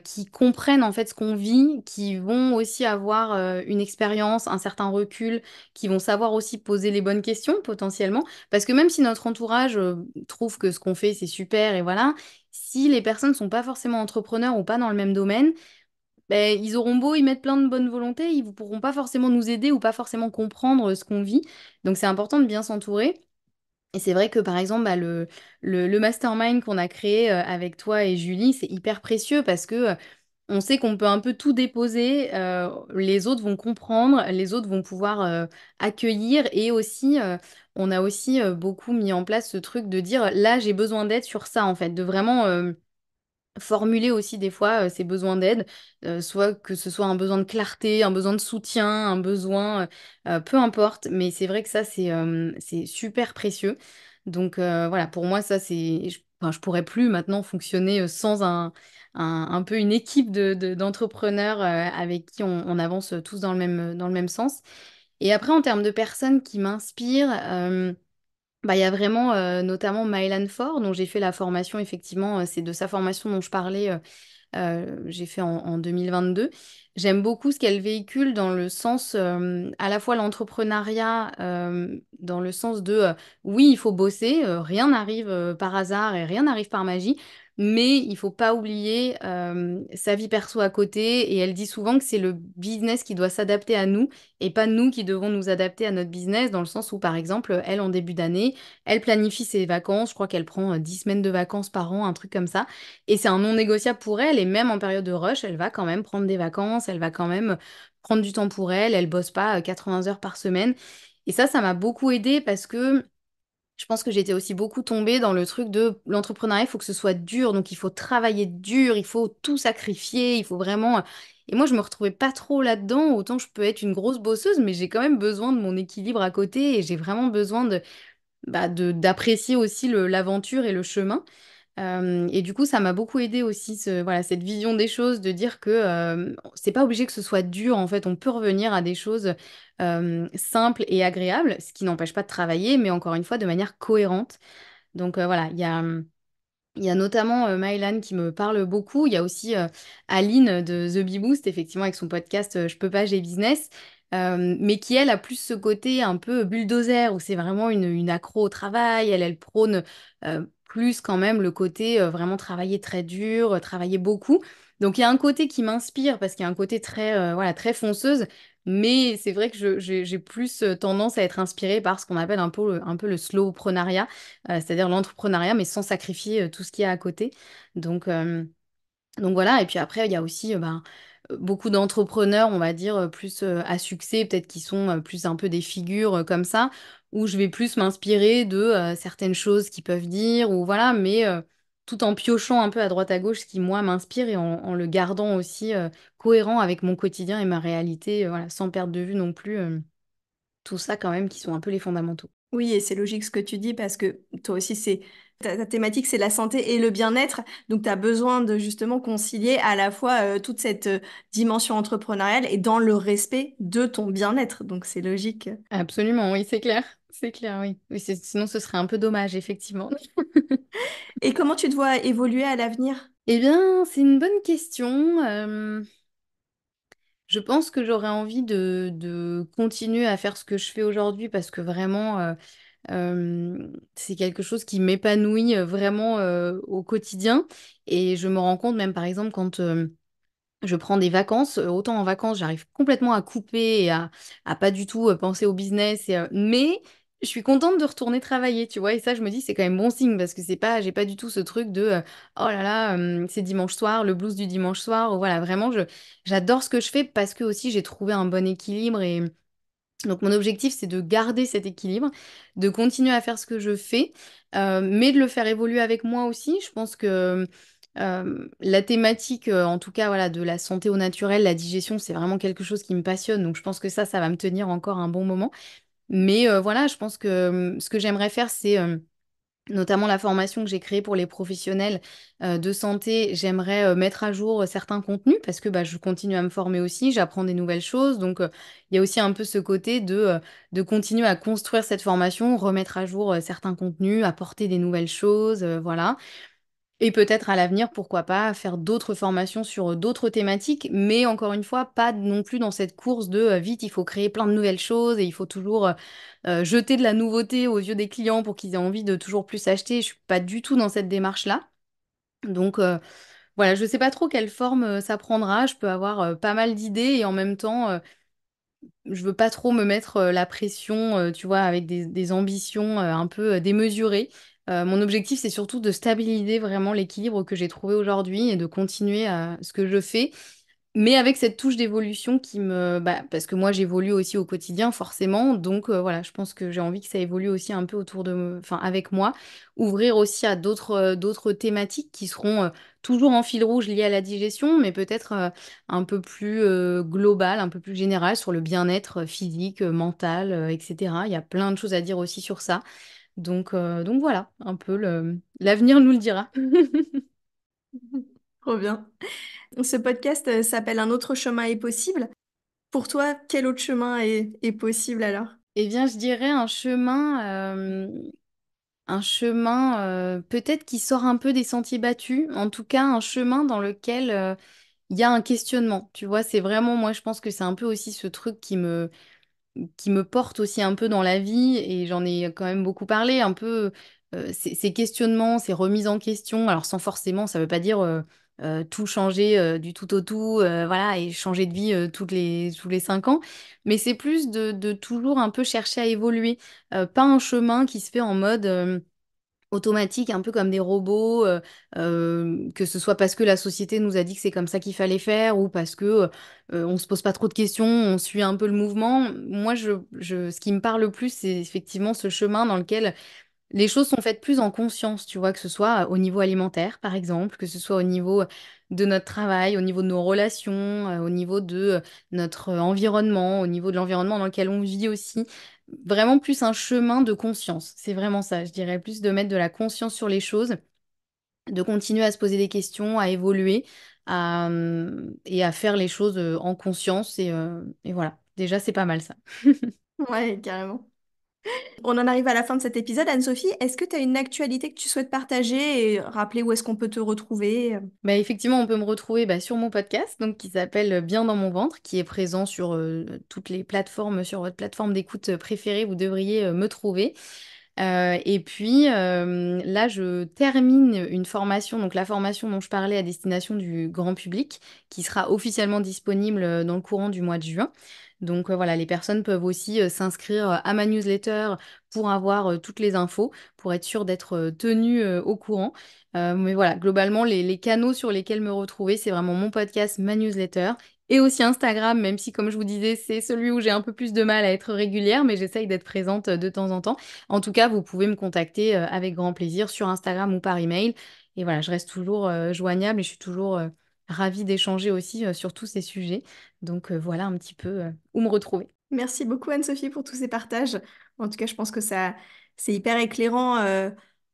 B: qui comprennent en fait ce qu'on vit, qui vont aussi avoir une expérience, un certain recul, qui vont savoir aussi poser les bonnes questions potentiellement. Parce que même si notre entourage trouve que ce qu'on fait, c'est super et voilà, si les personnes ne sont pas forcément entrepreneurs ou pas dans le même domaine, ben, ils auront beau y mettre plein de bonne volonté, ils ne pourront pas forcément nous aider ou pas forcément comprendre ce qu'on vit. Donc c'est important de bien s'entourer. Et c'est vrai que par exemple, bah, le mastermind qu'on a créé avec toi et Julie, c'est hyper précieux parce que on sait qu'on peut un peu tout déposer, les autres vont comprendre, les autres vont pouvoir accueillir et aussi, on a aussi beaucoup mis en place ce truc de dire, là j'ai besoin d'aide sur ça en fait, de vraiment formuler aussi des fois ses besoins d'aide, soit que ce soit un besoin de clarté, un besoin de soutien, un besoin, peu importe, mais c'est vrai que ça, c'est super précieux. Donc voilà, pour moi, ça, enfin, je pourrais plus maintenant fonctionner sans un peu une équipe d'entrepreneurs avec qui on avance tous dans le même sens. Et après, en termes de personnes qui m'inspirent, bah, il y a vraiment notamment Mylan Faure, dont j'ai fait la formation, effectivement, c'est de sa formation dont je parlais, j'ai fait en 2022. J'aime beaucoup ce qu'elle véhicule dans le sens, à la fois l'entrepreneuriat, dans le sens de, oui, il faut bosser, rien n'arrive par hasard et rien n'arrive par magie, mais il faut pas oublier sa vie perso à côté. Et elle dit souvent que c'est le business qui doit s'adapter à nous et pas nous qui devons nous adapter à notre business, dans le sens où, par exemple, elle, en début d'année, elle planifie ses vacances. Je crois qu'elle prend 10 semaines de vacances par an, un truc comme ça. Et c'est un non négociable pour elle. Et même en période de rush, elle va quand même prendre des vacances, elle va quand même prendre du temps pour elle. Elle bosse pas 80 heures par semaine. Et ça m'a beaucoup aidée parce que je pense que j'étais aussi beaucoup tombée dans le truc de l'entrepreneuriat, il faut que ce soit dur, donc il faut travailler dur, il faut tout sacrifier, il faut vraiment... Et moi, je me retrouvais pas trop là-dedans, autant je peux être une grosse bosseuse, mais j'ai quand même besoin de mon équilibre à côté et j'ai vraiment besoin d'apprécier aussi l'aventure et le chemin. Et du coup, ça m'a beaucoup aidé aussi, voilà, cette vision des choses, de dire que c'est pas obligé que ce soit dur, en fait, on peut revenir à des choses simples et agréables, ce qui n'empêche pas de travailler, mais encore une fois, de manière cohérente. Donc voilà, il y a notamment Mylan qui me parle beaucoup. Il y a aussi Aline de The Bee Boost, effectivement, avec son podcast Je peux pas, j'ai business. Mais qui, elle, a plus ce côté un peu bulldozer, où c'est vraiment une accro au travail. Elle prône plus quand même le côté vraiment travailler très dur, travailler beaucoup. Donc il y a un côté qui m'inspire, parce qu'il y a un côté très, voilà, très fonceuse. Mais c'est vrai que j'ai plus tendance à être inspirée par ce qu'on appelle un peu le slowpreneuriat, c'est-à-dire l'entrepreneuriat, mais sans sacrifier tout ce qu'il y a à côté. Donc, donc voilà, et puis après, il y a aussi beaucoup d'entrepreneurs, on va dire, plus à succès, peut-être qui sont plus un peu des figures comme ça, où je vais plus m'inspirer de certaines choses qu'ils peuvent dire, ou voilà, mais tout en piochant un peu à droite à gauche ce qui, moi, m'inspire et en le gardant aussi cohérent avec mon quotidien et ma réalité, voilà, sans perdre de vue non plus tout ça quand même, qui sont un peu les fondamentaux.
A: Oui, et c'est logique ce que tu dis parce que toi aussi, ta thématique, c'est la santé et le bien-être. Donc, tu as besoin de justement concilier à la fois toute cette dimension entrepreneuriale et dans le respect de ton bien-être. Donc, c'est logique.
B: Absolument, oui, c'est clair. C'est clair, oui. Oui, sinon, ce serait un peu dommage, effectivement.
A: Et comment tu te vois évoluer à l'avenir?
B: Eh bien, c'est une bonne question. Je pense que j'aurais envie de continuer à faire ce que je fais aujourd'hui parce que vraiment, c'est quelque chose qui m'épanouit vraiment au quotidien. Et je me rends compte, même par exemple, quand je prends des vacances, autant en vacances, j'arrive complètement à couper et à pas du tout penser au business. Mais je suis contente de retourner travailler, tu vois. Et ça, je me dis, c'est quand même bon signe parce que c'est pas, j'ai pas du tout ce truc de oh là là, c'est dimanche soir, le blues du dimanche soir. Voilà, vraiment, j'adore ce que je fais parce que aussi j'ai trouvé un bon équilibre. Et donc mon objectif, c'est de garder cet équilibre, de continuer à faire ce que je fais, mais de le faire évoluer avec moi aussi. Je pense que la thématique, en tout cas voilà, de la santé au naturel, la digestion, c'est vraiment quelque chose qui me passionne. Donc je pense que ça va me tenir encore un bon moment. Mais voilà, je pense que ce que j'aimerais faire, c'est notamment la formation que j'ai créée pour les professionnels de santé. J'aimerais mettre à jour certains contenus parce que bah, je continue à me former aussi, j'apprends des nouvelles choses. Donc, il y a aussi un peu ce côté de continuer à construire cette formation, remettre à jour certains contenus, apporter des nouvelles choses, voilà. Et peut-être à l'avenir, pourquoi pas, faire d'autres formations sur d'autres thématiques, mais encore une fois, pas non plus dans cette course de vite, il faut créer plein de nouvelles choses et il faut toujours jeter de la nouveauté aux yeux des clients pour qu'ils aient envie de toujours plus acheter. Je suis pas du tout dans cette démarche-là. Donc voilà, je sais pas trop quelle forme ça prendra. Je peux avoir pas mal d'idées et en même temps, je veux pas trop me mettre la pression, tu vois, avec des ambitions un peu démesurées. Mon objectif, c'est surtout de stabiliser vraiment l'équilibre que j'ai trouvé aujourd'hui et de continuer à ce que je fais, mais avec cette touche d'évolution qui me... Bah, parce que moi, j'évolue aussi au quotidien, forcément. Donc voilà, je pense que j'ai envie que ça évolue aussi un peu autour enfin, avec moi. Ouvrir aussi à d'autres thématiques qui seront toujours en fil rouge liées à la digestion, mais peut-être un peu plus global, un peu plus général sur le bien-être physique, mental, etc. Il y a plein de choses à dire aussi sur ça. Donc voilà, un peu l'avenir nous le dira.
A: Trop bien. Ce podcast s'appelle Un autre chemin est possible. Pour toi, quel autre chemin est possible alors?
B: Eh bien, je dirais un chemin peut-être qui sort un peu des sentiers battus, en tout cas un chemin dans lequel il y a un questionnement. Tu vois, c'est vraiment, moi je pense que c'est un peu aussi ce truc qui me porte aussi un peu dans la vie, et j'en ai quand même beaucoup parlé, un peu ces questionnements, ces remises en question, alors sans forcément, ça veut pas dire tout changer du tout au tout, voilà, et changer de vie tous les 5 ans, mais c'est plus de toujours un peu chercher à évoluer, pas un chemin qui se fait en mode automatique, un peu comme des robots, que ce soit parce que la société nous a dit que c'est comme ça qu'il fallait faire ou parce que on se pose pas trop de questions, on suit un peu le mouvement. Moi, ce qui me parle le plus, c'est effectivement ce chemin dans lequel les choses sont faites plus en conscience, tu vois, que ce soit au niveau alimentaire, par exemple, que ce soit au niveau de notre travail, au niveau de nos relations, au niveau de notre environnement, au niveau de l'environnement dans lequel on vit aussi. Vraiment plus un chemin de conscience. C'est vraiment ça, je dirais, plus de mettre de la conscience sur les choses, de continuer à se poser des questions, à évoluer, et à faire les choses en conscience. Et voilà, déjà, c'est pas mal ça.
A: Ouais, carrément. On en arrive à la fin de cet épisode. Anne-Sophie, est-ce que tu as une actualité que tu souhaites partager et rappeler où est-ce qu'on peut te retrouver?
B: Bah, effectivement, on peut me retrouver sur mon podcast, donc qui s'appelle Bien dans mon ventre, qui est présent sur toutes les plateformes, sur votre plateforme d'écoute préférée, vous devriez me trouver. Et puis là, je termine une formation, donc la formation dont je parlais à destination du grand public, qui sera officiellement disponible dans le courant du mois de juin. Donc voilà, les personnes peuvent aussi s'inscrire à ma newsletter pour avoir toutes les infos, pour être sûr d'être tenues au courant. Mais voilà, globalement, les canaux sur lesquels me retrouver, c'est vraiment mon podcast, ma newsletter. Et aussi Instagram, même si, comme je vous disais, c'est celui où j'ai un peu plus de mal à être régulière, mais j'essaye d'être présente de temps en temps. En tout cas, vous pouvez me contacter avec grand plaisir sur Instagram ou par email. Et voilà, je reste toujours joignable et je suis toujours ravie d'échanger aussi sur tous ces sujets. Donc voilà un petit peu où me retrouver.
A: Merci beaucoup Anne-Sophie pour tous ces partages. En tout cas, je pense que ça, c'est hyper éclairant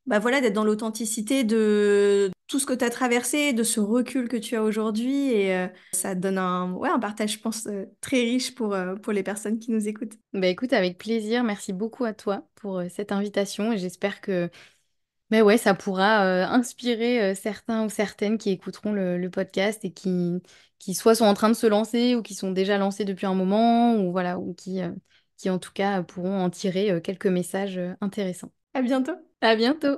A: bah voilà, d'être dans l'authenticité de tout ce que tu as traversé, de ce recul que tu as aujourd'hui. Et ça donne ouais, un partage, je pense, très riche pour les personnes qui nous écoutent.
B: Bah écoute, avec plaisir. Merci beaucoup à toi pour cette invitation et j'espère que mais ouais, ça pourra inspirer certains ou certaines qui écouteront le podcast et qui soit sont en train de se lancer ou qui sont déjà lancés depuis un moment ou voilà, ou qui en tout cas pourront en tirer quelques messages intéressants.
A: À bientôt.
B: À bientôt!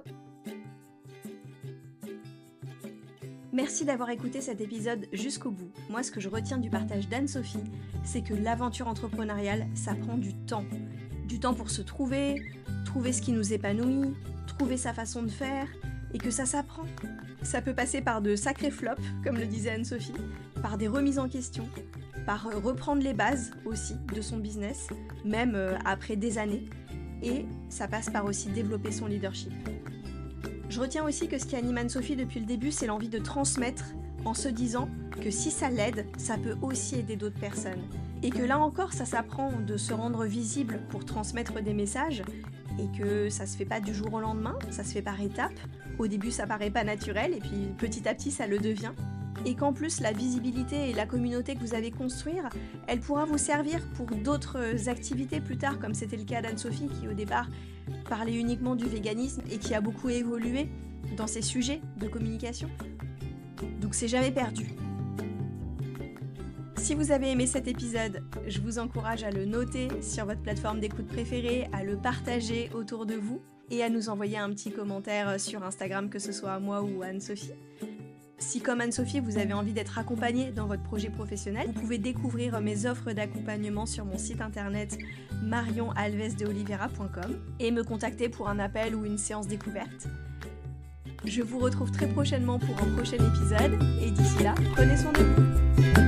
A: Merci d'avoir écouté cet épisode jusqu'au bout. Moi, ce que je retiens du partage d'Anne-Sophie, c'est que l'aventure entrepreneuriale, ça prend du temps. Du temps pour se trouver, trouver ce qui nous épanouit, trouver sa façon de faire, et que ça s'apprend. Ça peut passer par de sacrés flops, comme le disait Anne-Sophie, par des remises en question, par reprendre les bases aussi de son business, même après des années, et ça passe par aussi développer son leadership. Je retiens aussi que ce qui anime Anne-Sophie depuis le début, c'est l'envie de transmettre en se disant que si ça l'aide, ça peut aussi aider d'autres personnes. Et que là encore, ça s'apprend de se rendre visible pour transmettre des messages et que ça se fait pas du jour au lendemain, ça se fait par étapes. Au début, ça paraît pas naturel et puis petit à petit, ça le devient. Et qu'en plus, la visibilité et la communauté que vous allez construire, elle pourra vous servir pour d'autres activités plus tard, comme c'était le cas d'Anne-Sophie qui au départ parlait uniquement du véganisme et qui a beaucoup évolué dans ses sujets de communication. Donc c'est jamais perdu. Si vous avez aimé cet épisode, je vous encourage à le noter sur votre plateforme d'écoute préférée, à le partager autour de vous et à nous envoyer un petit commentaire sur Instagram, que ce soit à moi ou à Anne-Sophie. Si comme Anne-Sophie, vous avez envie d'être accompagnée dans votre projet professionnel, vous pouvez découvrir mes offres d'accompagnement sur mon site internet marionalvesdeoliveira.com et me contacter pour un appel ou une séance découverte. Je vous retrouve très prochainement pour un prochain épisode et d'ici là, prenez soin de vous.